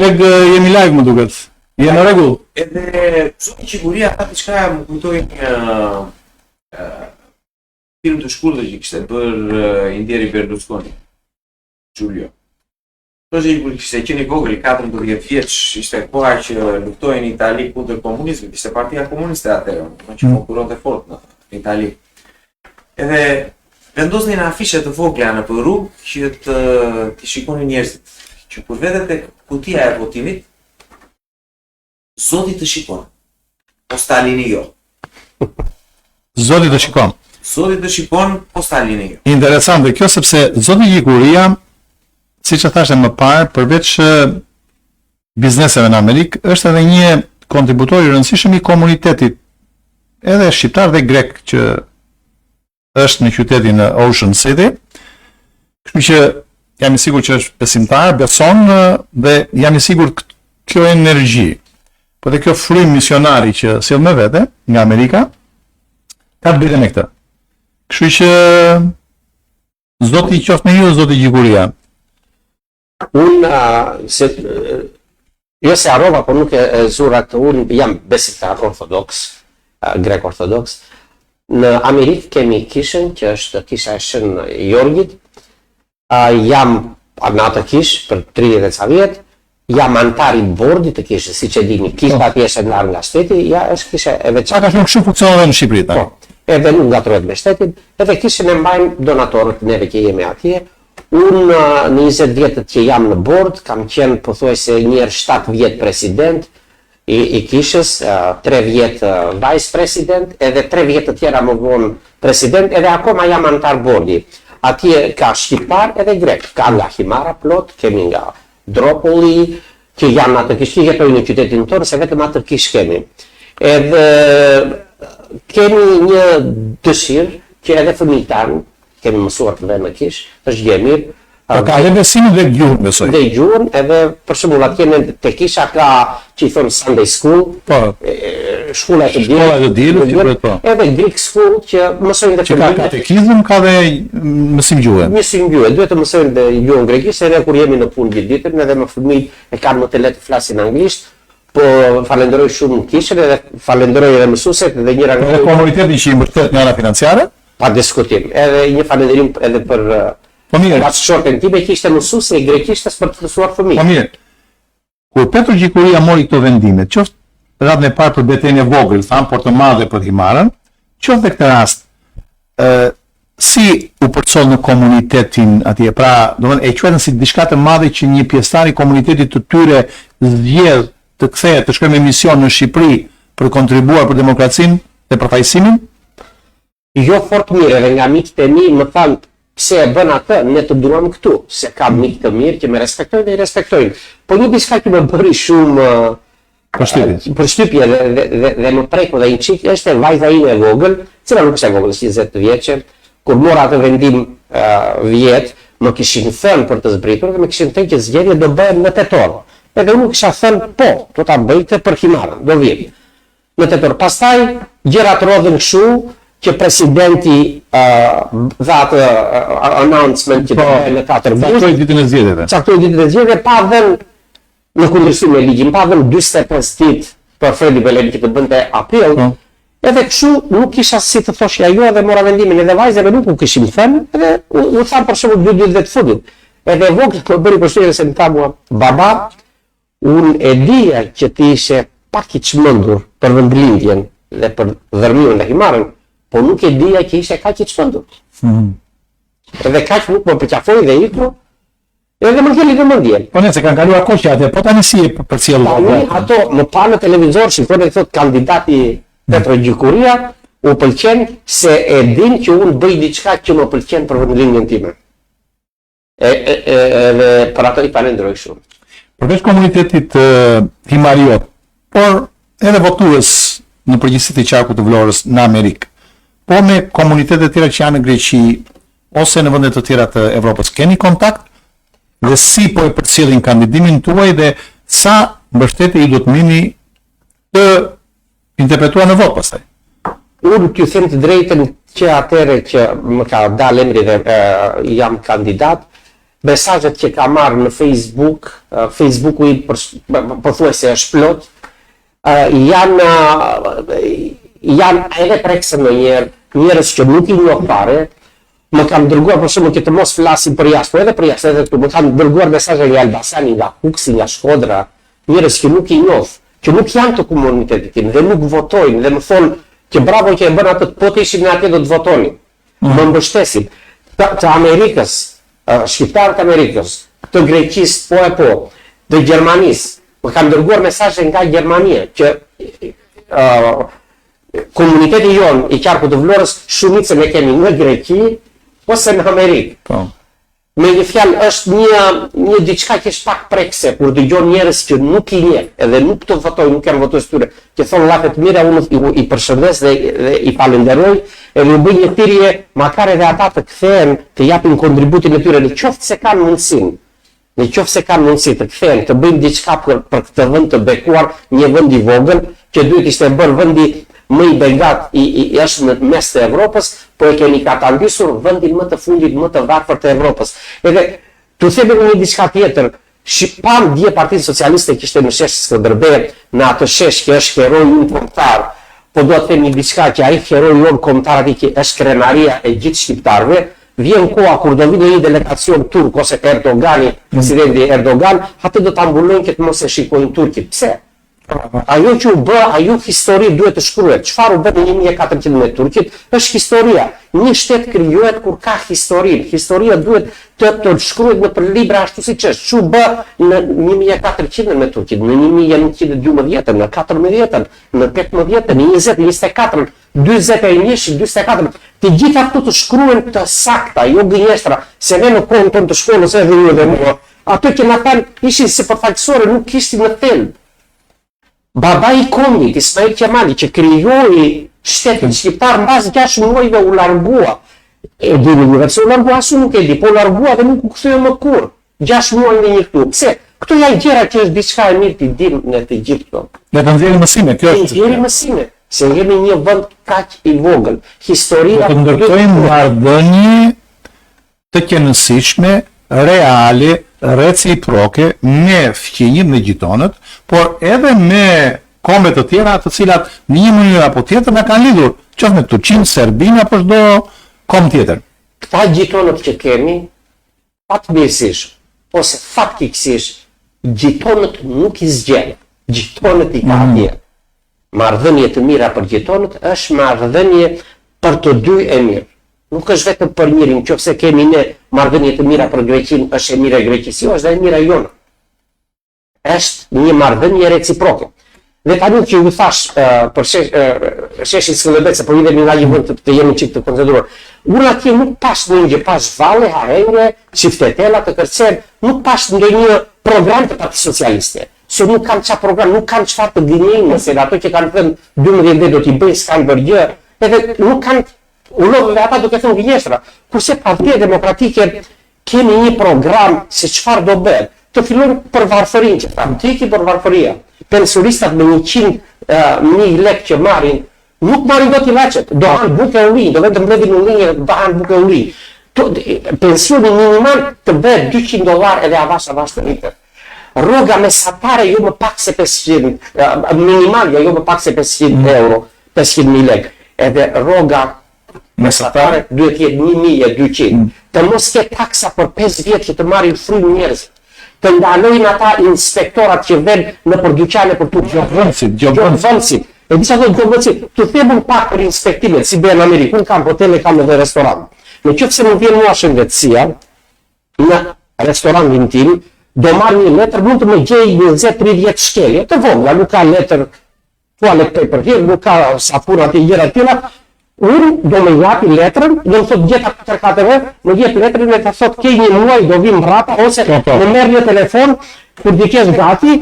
Koleg, jemi live më duket. Je në rregull? Edhe zoti Qiguria ka diçka më kujtoi një film të shkurtër që kishte bërë Indieri Berlusconi. Giulio. Zoti Qiguria kishte qenë i vogël, 14 vjeç, ishte koha që luftoi në Itali kundër komunizmit, ishte Partia Komuniste atëherë, që konkuronte fort në Itali. Edhe vendosnin afishe të vogla në rrugë që të shikonin njerëzit, që kur vete tek kutia e votimit, Zoti të shikon, po Stalini jo. Zoti të shikon. Zoti të shikon, po Stalini jo. Interesante kjo sepse zoti Qiguria, siç e thashë më parë, përveç bizneseve në Amerikë, është edhe një kontributor i rëndësishëm i komunitetit, edhe shqiptar dhe grek që është në qytetin Ocean City. Kështu që jam i sigurt që është besimtar, beson dhe jam i sigurt kjo energji, po dhe kjo frym misionari që sjell me vete nga Amerika, ka të bëjë me këtë. Kështu që Zoti i qoftë me ju, zoti Qiguria. Jo se harrova, por nuk e zura të unë jam besimtar ortodoks, grek ortodoks. Në Amerikë kemi kishën që është kisha e Shën Jorgjit. Jam në atë kishë për 30 e ca vjet, jam antar i bordit të kishës, siç e dini, kisha atje është ndarë nga shteti, ja është kisha e veçantë. Ka shumë kështu funksionon edhe në Shqipëri tani. Po, edhe nuk ngatrohet me shtetin, edhe kishën e mbajnë donatorët neve që jemi atje. Unë në 20 vjetët që jam në bord, kam qenë pothuajse njerë 7 vjet president i kishës, 3 vjet vice president, edhe 3 vjet të tjera më vonë president, edhe akoma jam antar bordi. Atje ka shqiptar edhe grek, ka nga Himara plot, kemi nga Dropoli, që janë atë kishë, jetojnë në qytetin tonë, se vetëm atë kishë kemi. Edhe kemi një dëshirë që edhe fëmijët tanë, kemi mësuar të dhe në kishë, është gjë mirë. Ka edhe besimin dhe gjuhën, besoj. Dhe gjuhën, edhe për shembull atje te kisha ka që i thonë Sunday School, Po. shkolla e të diellit, po. edhe Greek School që mësojnë dhe Që ka katekizëm, ka dhe mësim gjuhë. Mësim gjuhë, duhet të mësojnë dhe gjuhën grekisht, edhe kur jemi në punë gjithë ditën, edhe më fëmijët e kanë më të lehtë të flasin anglisht, po falenderoj shumë kishën edhe falenderoj edhe mësuesit dhe njëra nga Komuniteti që i mbështet nga ana financiare? Pa diskutim. Edhe një falënderim edhe për Po mirë. pas shortën time që ishte mësuese e grekishtës për të mësuar fëmijë. Po mirë. Kur Petro Qiguria mori këto vendime, qoftë radhën e parë për betejën e vogël, thamë, por të madhe për Himarën, qoftë në këtë rast, si u përcol në komunitetin atje, pra, domethënë e quajnë si diçka të madhe që një pjesëtar i komunitetit të tyre zgjedh të kthehet të shkojë në mision në Shqipëri për të kontribuar për demokracinë dhe përfaqësimin? Jo fort mirë, edhe nga miqtë e mi më thanë pse e bën atë, ne të duam këtu, se kam miq të mirë që më respektojnë dhe i respektojnë. Po një diçka që më bëri shumë përshtypje dhe më preku dhe një çik është vajza ime e vogël, cila nuk është e vogël, është 20 vjeçë, kur mora atë vendim vjet, më kishin thënë për të zbritur dhe më kishin thënë që zgjedhjet do bëhen në tetor. Edhe unë kisha thënë po, do ta bëjte për Himarën, do vjen. Në tetor. Pastaj gjërat rodhen kështu që presidenti dha atë announcement që do bëhen në 4 gusht. Caktoi ditën e zgjedhjeve. Caktoi ditën e zgjedhjeve pa dhënë në kundërshtim me ligjin, pa dhënë 45 ditë për Fredi Beleni që të bënte apel. Edhe kështu nuk kisha si të thoshja jo edhe mora vendimin, edhe vajzave nuk u kishim thënë, edhe u thamë për shembull 2 ditë të fundit. Edhe vogël më bëri përshtypje se më tha mua, baba, unë e dija që ti ishe pak i çmendur për vendlindjen dhe për dhërmimin dhe Himarën, po nuk e dija që ishe kaq i çmendur. Edhe kaq nuk më përqafoi dhe iku. Edhe më ngeli vëmendjen. Po nëse kanë kaluar kohë atë, po tani si e përcjell Tani ato më pa në televizor shikojnë thot kandidati Petro Qiguria u pëlqen se e din që unë bëj diçka që më pëlqen për vendlindjen time. Edhe për ato i falenderoj shumë. Përveç komunitetit himariot, por edhe votues në përgjithësi të qarkut të Vlorës në Amerikë, po me komunitetet tjera që janë në Greqi ose në vende të tjera të Evropës, keni kontakt dhe si po e përcjellin kandidimin tuaj dhe sa mbështetje i do të mini të interpretuar në votë pastaj? Unë t'ju them të drejtën që atëre që më ka dalë emri dhe jam kandidat, mesazhet që ka marrë në Facebook, Facebooku i pothuajse është plot, janë edhe prekse ndonjëherë njerëz që nuk i njoh fare, më kam dërguar për shembull që të mos flasim për jashtë, po edhe për jashtë edhe këtu, më kanë dërguar mesazhe nga Elbasani, nga Kuksi, nga Shkodra, njerëz që nuk i njoh, që nuk janë të komunitetit tim dhe nuk votojnë dhe më thonë që bravo që e bën atë, po të ishim në atje do të votonin. Më mbështesin. Të Amerikës, shqiptarët Amerikës, të Greqisë, po, të Gjermanisë, më kanë dërguar mesazhe nga Gjermania që komuniteti jonë i Qarkut të Vlorës shumicën e kemi në Greqi ose në Amerikë. Po. Me një fjalë është një diçka që është pak prekse kur dëgjon njerëz që nuk i njeh, edhe nuk të votojnë, nuk janë votues tyre, që thonë llafe të mira, unë i përshëndes dhe i falenderoj, edhe u bëj një thirrje, makar edhe ata të kthehen, të japin kontributin e tyre, në qoftë se kanë mundësi të kthehen, të bëjnë diçka për këtë vend të bekuar, një vend i vogël, që duhet ishte bërë vendi më i begat i është në mes të Evropës, po e keni katandisur vendin më të fundit, më të varfër të Evropës. Edhe të themi një diçka tjetër, pam dje Partinë Socialiste kishte në shesh Skënderber, në atë shesh që është heroi unë kombëtar, po do të them një diçka që ai heroi unë kombëtar që është krenaria e gjithë shqiptarëve, vjen koha kur do vinë një delegacion turk ose Erdogani, presidenti Erdogan, atë do ta mbulojnë që të mos e shikojnë turqit. Pse? Ajo që u bë, ajo histori duhet të shkruhet. Çfarë u bë në 1400 me Turqit është historia. Një shtet krijohet kur ka histori. Historia duhet të shkruhet në për libra ashtu siç është. Çu bë në 1400 me Turqit, në 1912, në 14, në 15, në 20, 24, 21, 24. Të gjitha këto të shkruhen të sakta, jo gënjeshtra, se ne në kohën tonë të shkollës edhe ju dhe mua. Ato që na kanë ishin sipërfaqësore nuk kishin në thelb. Baba i Kombit, Ismail Qemali, që krijoi shtetin shqiptar mbas 6 muajve u largua. E dini juve pse u largua, asu nuk e di, po u largua dhe nuk u kthye më kurrë. 6 muaj në një këtu. Pse? Këto janë gjëra që është diçka e mirë të dim në të gjithë këto. Ne të nxjerrim mësime, kjo është. Nxjerrim mësime, se jemi një vend kaq i vogël. Historia të ndërtojmë marrëdhënie të qenësishme, reale, reciproke me fqinjit në gjitonët, por edhe me kombe të tjera të cilat në një mënyrë apo tjetër na kanë lidhur, qoftë me Turqinë, Serbinë apo çdo kom tjetër. Këta gjitonët që kemi, fatmirësisht ose faktikisht, gjitonët nuk i zgjen. Gjitonët i ka atje. Marrëdhënie të mira për gjitonët është marrëdhënie për të dy e mirë. Nuk është vetëm për njërin, nëse kemi ne marrëdhënie të mira për Greqinë, është e mira e Greqisë, jo, është dhe e mira jonë. Është një marrëdhënie reciproke. Dhe tani që ju thash për sheshin Skënderbej, po i nga një vend të jemi çik të koncentruar. Unë atje nuk pas ndonjë, pas valle, harenge, çiftetella të kërcen, nuk pas ndonjë program të Partisë Socialiste. Se nuk kanë çfarë program, nuk kanë çfarë të gënjejnë, nëse ato që kanë thënë 12 vjet do t'i bëjnë s'kan bërë gjë, edhe nuk kanë ullodhë dhe ata duke thënë gënjeshtra. Kurse Partia Demokratike kemi një program se çfarë do bëhet. Të fillojnë për varfërinë që thamë, të iki për varfëria. Pensionistat me 100.000 lekë që marrin, nuk marrin do t'i lachet, do hanë buke uri, do vetëm mbledhin ullinje, do hanë buke uri. Pensioni minimal të bëhet $200 edhe avash të rritër. Rroga mesatare jo më pak se 500, minimalja jo më pak se 500 euro, 500.000 lekë. Edhe rroga mesatare duhet jetë 1.200. Të mos ke taksa për 5 vjetë që të marrin frymë njerëz. Të ndalojnë ata inspektorat që vënë në përdyqane për të gjobëndësit. E disa të gjobëndësit, të themun pak për inspektimet, si bëjë në Amerikë, unë kam hotele, kam edhe restoran. Në qëfë se më vjen mua shëndetësia, në restorantin tim, do marrë një letër, mund të më gjej 20-30 shkelje, të vogla, nuk ka letër, toilet paper here, nuk ka sapur aty gjëra tilla. Unë do me japi letrën, do më thot gjeta 4-4 më jep letrën e të thot kej një muaj do vim mbrapa, ose më merr një telefon, kur di kesh gati,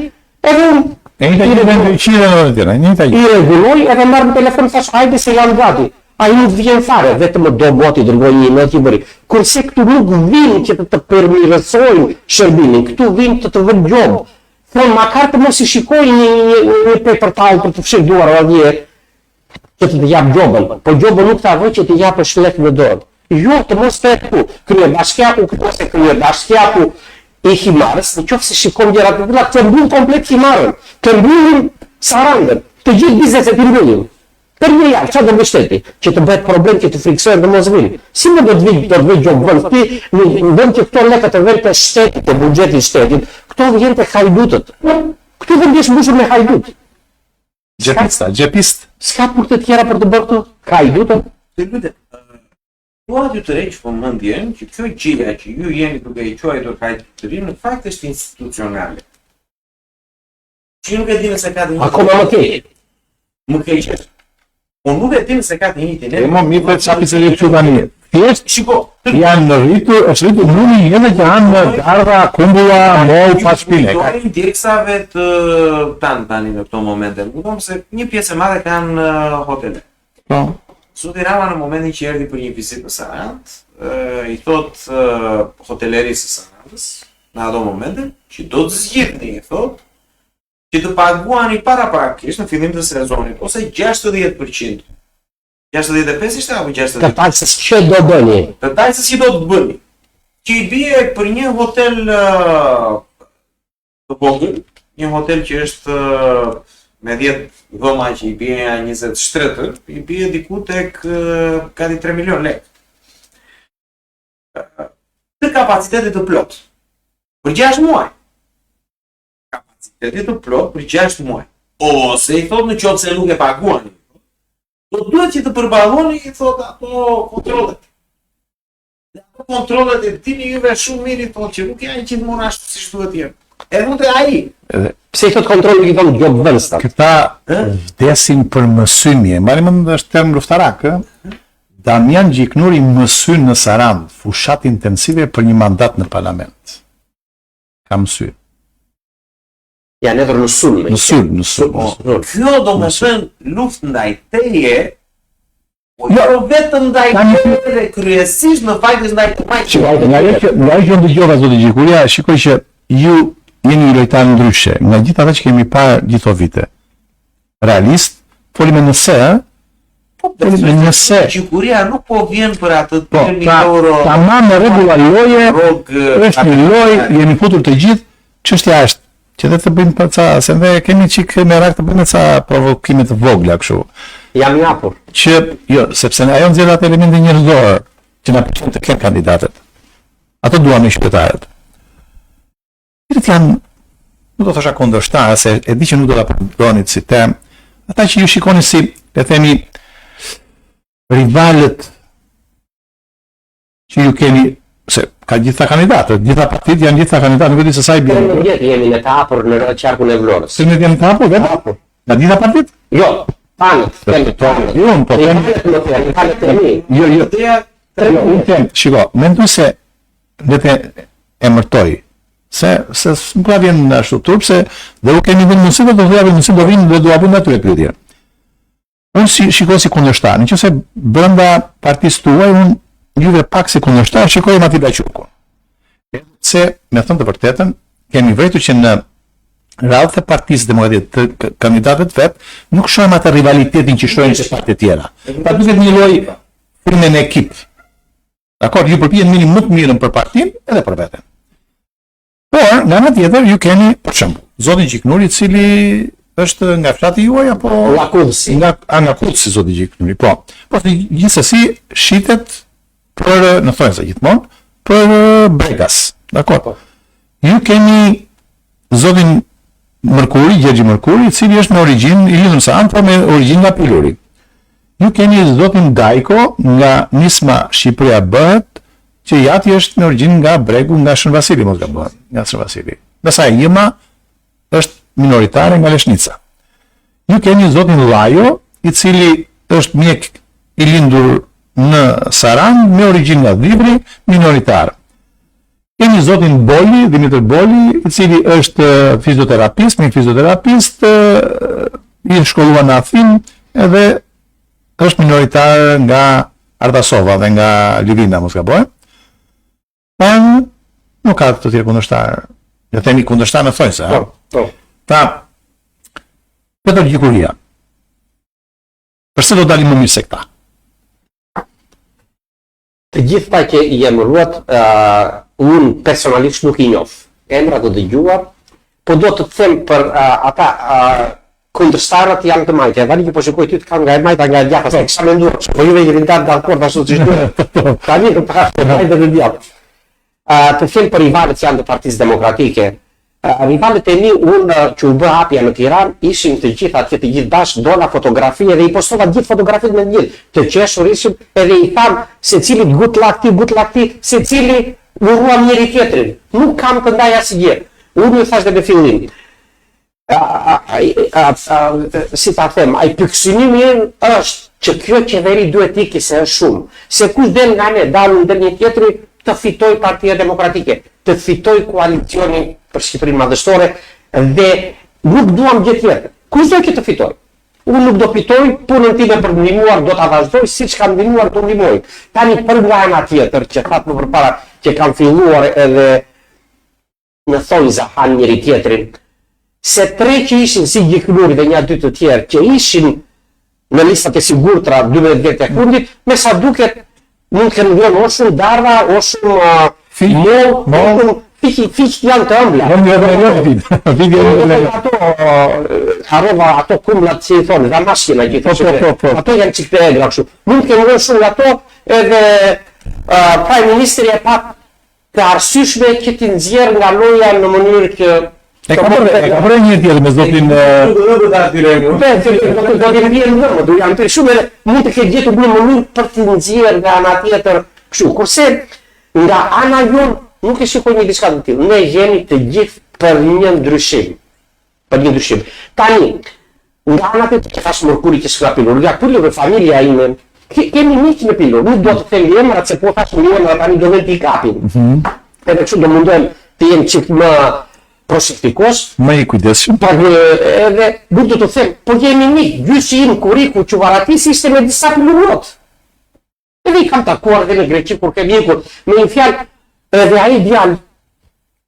edhe unë i rregulloj edhe marr në telefon thash hajde se jam gati. Ai nuk vjen fare, vetëm do boti dërgoj një email që bëri. Kurse këtu nuk vinë që të përmirësojnë shërbimin, këtu vinë të vënë gjob. Thonë makar të mos i shikoj një paper towel për të fshirë duar atje, që të jap gjobën, po gjobën nuk ta vë që të japësh lek në dorë. Jo të mos të ku, kryebashkiaku ose kryebashkiaku i Himarës, në qoftë se shikon gjëra të tilla, të mbyll komplet Himarën, të mbyllim Sarandën, të gjithë bizneset i mbyllim. Për një javë, çfarë do bëj shteti? Që të bëhet problem që të friksohen dhe mos vinë. Si më do të vijë gjobë vend ti, në vend që këto lekë të vënë te shteti, te buxheti i shtetit, këto vjen te hajdutët. Këtu vendesh mbushur me hajdut. Gjepist. S'ka për të tjera për të bërë këtu? Hajdutët. Të lutem, dua t'ju tërheq vëmendjen që kjo gjëja që ju jeni duke i quajtur hajdutëri në fakt është institucionale. Që nuk e di nëse ka të njëjtën. Akoma më keq. Më keq. Unë nuk e di nëse ka të njëjtën. E mo mirë për çapi se këtu tani. Thjesht Shiko, janë është rritur numri edhe që janë gardha, kumbulla, mall, pa shpinë. Ka indeksave të tani në këto momente. Kupton se një pjesë e madhe kanë hotele. Po. Zoti Rama në momentin që erdhi për një vizitë në Sarandë, i thot hotelerisë së Sarandës në ato momente që do të zgjidhni, i thot, që të paguani paraprakisht në fillim të sezonit ose 60%. 65 ishte apo 60? Të taksës që do bëni. Të taksës që do të bëni. Që i bie për një hotel të vogël, një hotel që është me 10 dhoma që i bie 20 shtretër, i bie diku tek gati 3 milion lekë. Të kapacitetit të plot. Për 6 muaj. Kapacitetit të plot për 6 muaj. Ose i thot në qoftë se nuk e paguani. Do duhet që të përballoni, i thot, ato kontrollet. Dhe ato kontrollet e dini juve shumë mirë, i thot, që nuk janë gjithmonë ashtu siç duhet jenë. Edhe nuk e ai. Pse i thot kontrolli i thonë job vënstat? Këta vdesin për mësymje. Mbani mend është term luftarak, ë? Damian Gjiknuri mësyn në Sarandë, fushat intensive për një mandat në parlament. Ka mësy. Janë edhe në sulme. Në sulm. Kjo do më thënë luftë ndaj teje, jo vetëm ndaj teje dhe kryesisht në fakt ndaj të majtë. Nga ajo që ndëgjova zoti Gjikuria, shikoj që ju jeni një lojtar ndryshe, nga gjithë ata që kemi parë gjithë këto vite. Realist, folim me nëse, folim me nëse. Gjikuria nuk po vjen për atë Po, 3.000 euro. tamam me rregulla loje, është një lojë, jemi futur të gjithë, çështja është që dhe të bëjmë për ca, se ne kemi çik merak të bëjmë ca provokime të vogla kështu. Jam i hapur. Që jo, sepse ajo nxjerr atë elementin njerëzor që na pëlqen të kenë kandidatët. Ato duan në qytetarët. Tjerët janë, nuk do thosha kundërshtar, se e di që nuk do ta përdorni si term, ata që ju shikoni si, le themi, rivalët që ju keni, se ka gjitha kandidatët, gjitha partitë janë gjitha kandidatë, nuk e di se sa i bie. 13 jemi në të hapur në qarkun e Vlorës. Se ne jemi të hapur vetë? Nga gjitha partitë? Jo, tanët, kemi tanët. Jo, po them. Tanët e mi. Jo, unë them, shiko, mendoj se le të emërtoj, se nuk ka vjen ashtu turp, se dhe u kemi vënë mundësi, do të mundësi do vinë dhe do apim aty pyetje. Unë shikoj si kundërshtar, nëse brenda partisë tuaj unë juve pak si kundërshtar, shikojmë Atilla Qurkun. Se, me thënë të vërtetën, kemi vërejtur që në radhë të partisë demokratike të kandidatët vetë, nuk shohim atë rivalitetin që shohim të partitë tjera. Pa duket një lloj frime në ekip. Dakor, ju përpiqeni minimum më të mirën për partinë edhe për veten. Por, nga ana tjetër, ju keni, për shembull, zotin Gjiknuri, i cili është nga fshati juaj apo Nga Kudsi. Nga Kudsi zoti Gjiknuri, po. Po gjithsesi shitet për, në thonjë se gjithmonë, për Bregas. Dakor. Ju keni zotin Mërkuri, Gjergji Mërkuri, i cili është me origjinë i lidhur sa por me origjinë nga Piluri. Ju keni zotin Dajko nga Nisma Shqipëria bëhet, që jati është me origjinë nga Bregu, nga Shën Vasili, mos gaboj, nga Shën Vasili. Ndërsa Jema është minoritare nga Leshnica. Ju keni zotin Lajo, i cili është mjek i lindur në Sarandë, me origjinë nga Dhibri, minoritar. Kemi zotin Boli, Dimitër Boli, i cili është fizioterapist, me fizioterapist, i shkolluar në Athinë, edhe është minoritar nga Ardasova dhe nga Livina, mos gaboj. Nuk ka të tjerë kundërshtar. Ne themi kundërshtar në thonjse, ha? Po. Ta Petër Gjikuria. Përse do dalim më mirë se këta? Të gjitha që i emëruat, unë personalisht nuk i njoh. Emra të dëgjuar, po do të them për ata kundërshtarët janë të majtë. Tani që po shikoj ty të kam nga e majta nga e djapa, se kisha menduar, po juve jeni ndarë dakord ashtu siç duhet. Tani të pastë majtë dhe djapa. Të them për rivalët që janë të Partisë Demokratike. Rivalët e mi, unë që u bë hapja në Tiranë, ishin të gjithë atje të gjithë bashkë, dola fotografi edhe i postova gjithë fotografitë me gjithë. Të qeshur ishim edhe i tham secili good luck ti, secili uruam njëri tjetrin. Nuk kam të ndaj asgjë. Unë ju thash dhe me fillim. Si ta them, ai pyksynimi është që kjo qeveri duhet iki se është shumë. Se kush del nga ne, dalën ndër një tjetri, të fitoj Partia Demokratike, të fitoj koalicionin për Shqipërinë madhështore dhe nuk duam gjë tjetër. Kush do që të fitoj? Unë nuk do fitoj, punën time për ndihmuar do ta vazhdoj, siç kam ndihmuar do ndihmoj. Tani për nga ana tjetër që thatë më përpara që kam filluar edhe në thonjza han njëri tjetrin, se tre që ishin si Gjiknuri dhe një dy të tjerë që ishin në listat e sigurtra 12 vjet e fundit, me sa duket nuk kanë vënë o shumë darva, o shumë mollë, fiqt janë të ëmbla. Ato kumllat që i thonë, dhe mashkina që i thonë, ato janë qikë të egra kështu. Nuk kanë vënë shumë ato, edhe Prime Ministri e pat të arsyeshme që ti nxjerr nga loja në mënyrë që E ka bërë një tjetër me zotin... do të vjen në do janë të shumë mund të ketë gjetur në mënyrë për të nxjerrë nga ana tjetër kështu. Kurse nga ana jon nuk e shikoj një diçka të tillë. Ne jemi të gjithë për një ndryshim. Tani, nga ana tjetër që thash mërkuri që s'ka pilur, nga pullo dhe familja ime, kemi miq në pilur. Nuk do të them emrat se po thash emra tani do vetë i kapin. Edhe kështu do mundohem të jem çik më proshiftikos, më i kujdesshëm. Edhe nuk do të them, po jemi mik, gjyshi im Kuriku Çuvaratisi ishte me disa pilot. Edhe i kam takuar dhe në Greqi kur kem ikur, me një fjalë, edhe ai djalë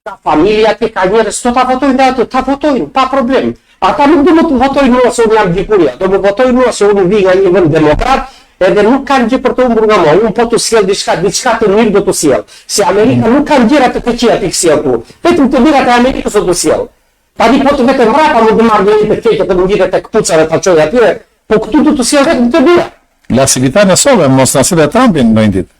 ka familja që ka njerëz të ta votojnë dhe atë, ta votojnë, pa problem. Ata nuk do më të votojnë mua se unë jam dikuria, do më votojnë mua se unë vi nga një vend demokrat, edhe nuk kanë gjë për të humbur nga mua. Unë po të sjell diçka të mirë do të sjell. Se Amerika nuk kanë gjëra të këqija të sjell tu. Vetëm të mirat e Amerikës do të sjell. Tani po të vetëm mbrapa mund të marrë një të keqe të munditë tek kpuçave ta çojë aty, po këtu do të sjell vetëm të mira. La civiltà ne sove, mos na sjellë Trumpin në një ditë.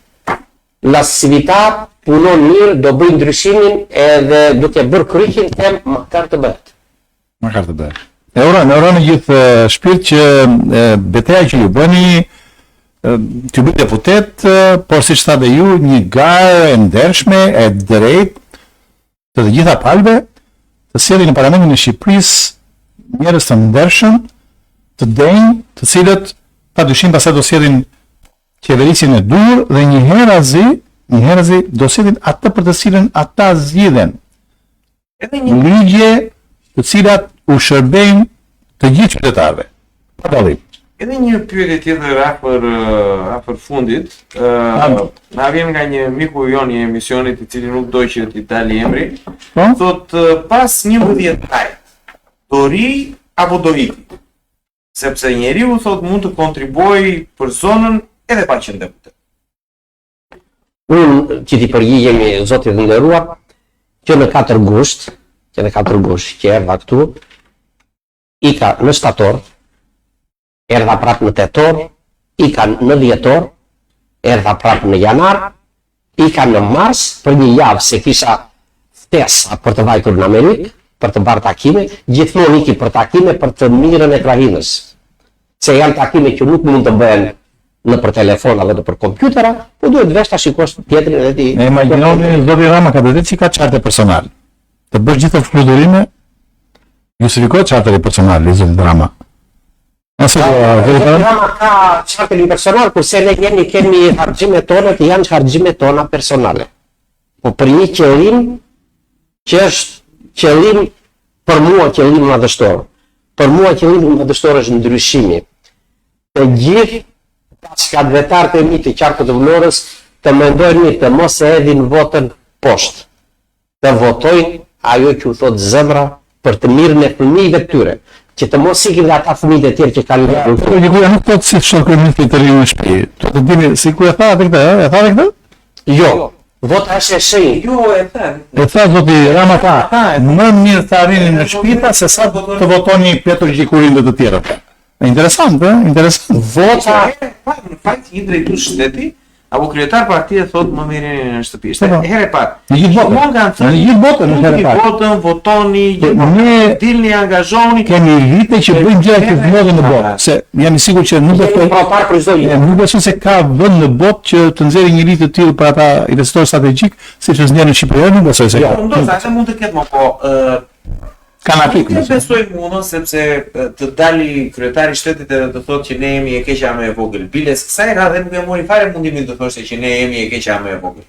La civiltà punon mirë, do bëj ndryshimin edhe duke bërë kryqin them makar të bëhet. Makar të bëhet. E uroj në gjithë shpirt që betejë që ju bëni të bëjë deputet, por si që thave ju, një garë e ndershme, e drejt, të gjitha palve, të sjellin në parlamentin e Shqipërisë njerëz të ndershëm, të denjë, të cilët padyshim pastaj do sjellin qeverisin e dur dhe një herëzi do sjellin atë për të cilën ata zgjidhen. Edhe një Ligje të cilat u shërbejnë të gjithë qytetarëve. Pa dallim. Edhe një pyetje tjetër afër fundit, na vjen nga një miku jon i emisionit i cili nuk doj që t'i dalë emri, thot pas 11 tajt, do ri apo do iki? Sepse njeriu thot mund të kontribuojë për zonën edhe pa qenë deputet. Unë që t'i përgjigjemi zotit të nderuar, që në 4 gusht, që erdha këtu, ika në shtator, erdha prapë në tetor, ika në dhjetor, erdha prapë në janar, ika në mars për një javë se kisha ftesa për të vajtur në Amerikë, për të bërë takime, gjithmonë iki për takime për të mirën e krahinës. Se janë takime që nuk mund të bëhen në për telefona dhe për kompjutera, po duhet vesh ta shikosh tjetrin edhe ti. E imagjinoni zoti Rama ka vërtet që ka çarte personal. Të bësh gjithë fluturime, justifikohet çarteri personal, zoti Rama. Rama ka çarterin personal, kurse ne kemi harxhimet tona që janë harxhimet tona personale. Po për një qëllim që është qëllim për mua qëllim madhështor. Për mua qëllimi madhështor është ndryshimi. Të gjithë shkatvetarët e mi të qarkut të Vlorës të mendojnë të mos e hedhin votën poshtë. Të votojnë ajo që u thot zemra për të mirën e fëmijëve të tyre. që të mos ikin dhe ata fëmijët e tjerë që kanë lënë. Petro Gjikuria nuk thotë si shon kryeministri të rinë në shtëpi. Do të dini si ku e tha atë këtë, e tha këtë? Jo, vota është e shenjtë. Jo, e the. E tha zoti Rama tha, më mirë të arrini në shtëpi se sa të votoni Petro Gjikurin dhe të tjerët. Interesant, interesant. Vota Në fakt një drejtues shteti apo kryetar partie thotë më mirë në shtëpi. Po. Herë e parë. Në gjithë botën. Në gjithë botën në herë e parë. Votën, votoni, Ne dilni, angazhoni. kemi vite që bëjmë gjëra këtë modën në botë, se jam i sigurt që nuk kemi besoj prontar për çdo gjë. nuk besoj se ka vend në botë që të nxjerrë një rit të tillë për ata investitor strategjik, siç është nxjerrë në Shqipëri, nuk besoj se ka. Ndoshta atë mund të ketë më po Kanë aplik. Nuk besoj mundon sepse të dali kryetari i shtetit edhe të thotë që ne jemi e keqja më e vogël. Biles kësaj radhe nuk e mori fare mundimin të thoshte që ne jemi e keqja më e vogël.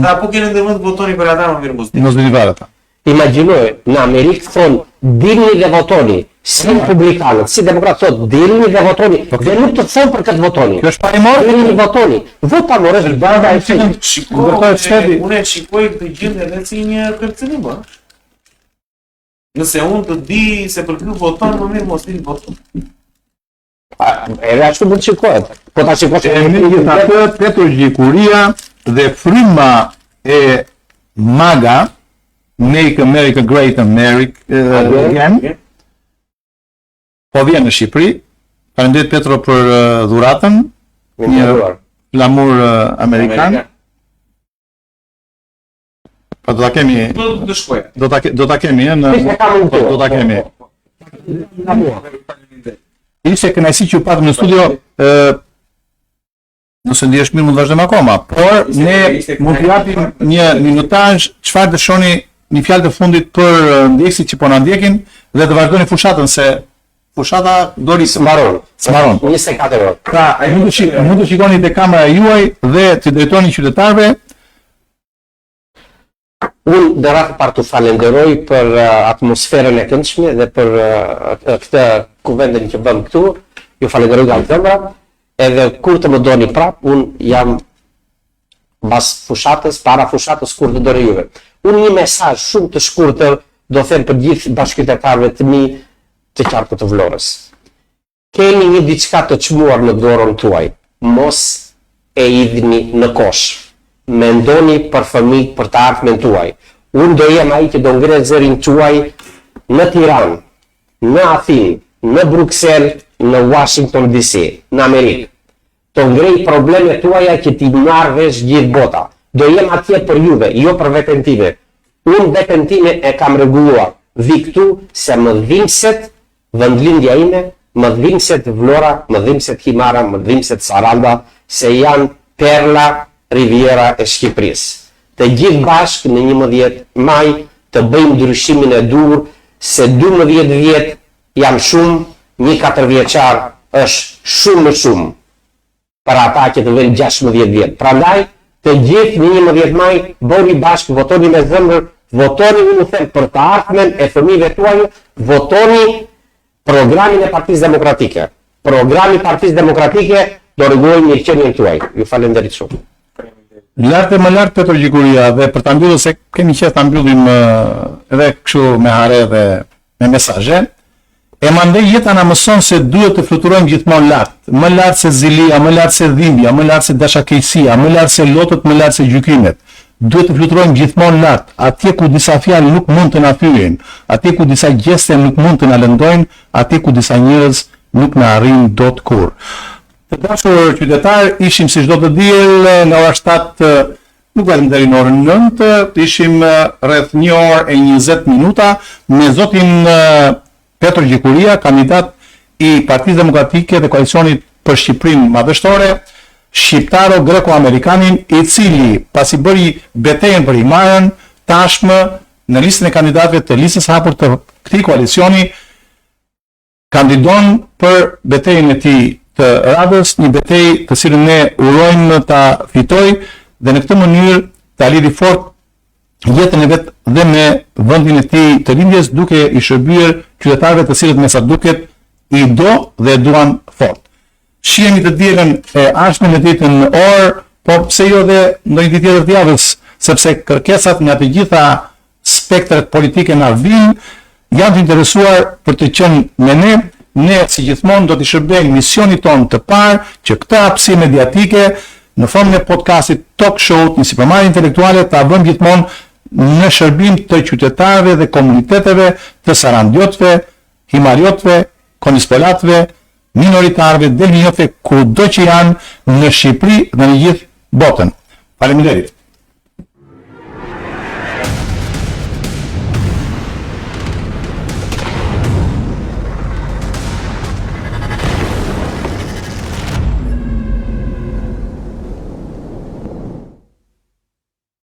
Tha po keni ndërmend votoni për ata më mirë mos di. Mos vini fare ata. Imagjinoj, në Amerikë thonë dilni dhe votoni, si republikanët, si demokratë thotë dilni dhe votoni, dhe nuk të thonë për këtë votoni. Kjo është parimor? Dilni dhe votoni. Vota morë është banda e shenjtë. Ndërkohë shteti Unë e shikoj këtë gjë edhe si një kërcënim. Nëse unë të di se për ky voton, më mirë mos vini voton. Edhe ashtu mund të shikohet. Po ta shikosh megjithatë Petro Gjikuria dhe fryma e MAGA, Make America Great Again, po vjen në Shqipëri. Faleminderit Petro për dhuratën, një flamur amerikan. Po do ta kemi, Do të shkoj. do ta kemi në do ta kemi. Ishte kënaqësi që ju patëm në studio, nëse ndihesh mirë mund të vazhdojmë akoma, por ne mund të japim një minutazh çfarë dëshoni një fjalë të fundit për ndjekësit që po na ndjekin dhe të vazhdoni fushatën se fushata do ri mbaron. 24 orë. Pra, mund të shikoni te kamera juaj dhe të drejtoni qytetarëve. Unë dhe ratë parë të falenderoj për atmosferën e këndshme dhe për këtë kuvendin që bëm këtu. Ju falenderoj nga zemra, edhe kur të më doni prap, unë jam pas fushatës, para fushatës kur të dore juve. Unë një mesazh shumë të shkurtër do them për gjithë bashkëqytetarëve të mi të qarkut të Vlorës. Keni një diçka të çmuar në dorën tuaj, mos e idhni në kosh. Mendoni për fëmijët, për të ardhmen tuaj. Unë do jem ai që do ngre zërin tuaj në Tiranë, në Athinë, në Bruxelles, në Washington DC, në Amerikë. Të ngrej problemet tuaja që t'i marrë vesh gjithë bota. Do jem atje për juve, jo për veten time. Unë veten time e kam rregulluar. Vi këtu se më dhimbset vendlindja ime, më dhimbset Vlora, më dhimbset Himara, më dhimbset Saranda, se janë perla Riviera e Shqipërisë. Të gjithë bashkë në 11 maj të bëjmë ndryshimin e dur, se 12 vjet jam shumë, një 4 vjeçar është shumë më shumë për ata që të vënë 16 vjet. Prandaj të gjithë në 11 maj bëni bashkë, votoni me zemër, votoni unë them për të ardhmen e fëmijëve tuaj, votoni programin e Partisë Demokratike. Programi i Partisë Demokratike do rregullojë mirëqenien tuaj. Ju falenderoj shumë. Lartë e më lartë Petro Gjikuria dhe për ta mbyllur se kemi qenë ta mbyllim edhe kështu me hare dhe me mesazhe. E mandej jeta na mëson se duhet të fluturojmë gjithmonë lart, më lart se zilia, më lart se dhimbja, më lart se dashakeqësia, më lart se lotët, më lart se gjykimet. Duhet të fluturojmë gjithmonë lart, atje ku disa fjalë nuk mund të na thyen, atje ku disa gjeste nuk mund të na lëndojnë, atje ku disa njerëz nuk na arrin dot kurrë. Të dashur qytetar, ishim si çdo të diel në ora 7, nuk vetëm deri në orën 9, ishim rreth 1 orë e 20 minuta me zotin Petro Gjikuria, kandidat i Partisë Demokratike dhe Koalicionit për Shqipërinë Madhështore, shqiptaro-greko-amerikanin, i cili pasi bëri betejën për Himarën, tashmë në listën e kandidatëve të listës hapur të këtij koalicioni kandidon për betejën e tij të radhës, një betejë të cilën ne urojmë ta fitojë dhe në këtë mënyrë ta lidhë fort jetën e vet dhe me vendin e tij të lindjes, duke i shërbyer qytetarëve të cilët me sa duket i do dhe duan fort. Shihemi të dielën e ardhshme në ditën orë, po pse jo dhe ndonjë ditë tjetër të javës, sepse kërkesat nga të gjitha spektrat politike na vijnë janë të interesuar për të qenë me ne si gjithmonë do të shërbejmë misionit tonë të parë që këtë hapësi mediatike në formën e podcastit talk show në sipërmarrje intelektuale ta bëjmë gjithmonë në shërbim të qytetarëve dhe komuniteteve të sarandiotëve, himariotëve, konispolatëve, minoritarëve, delminjotëve, kudo që janë në Shqipëri dhe në gjithë botën. Faleminderit.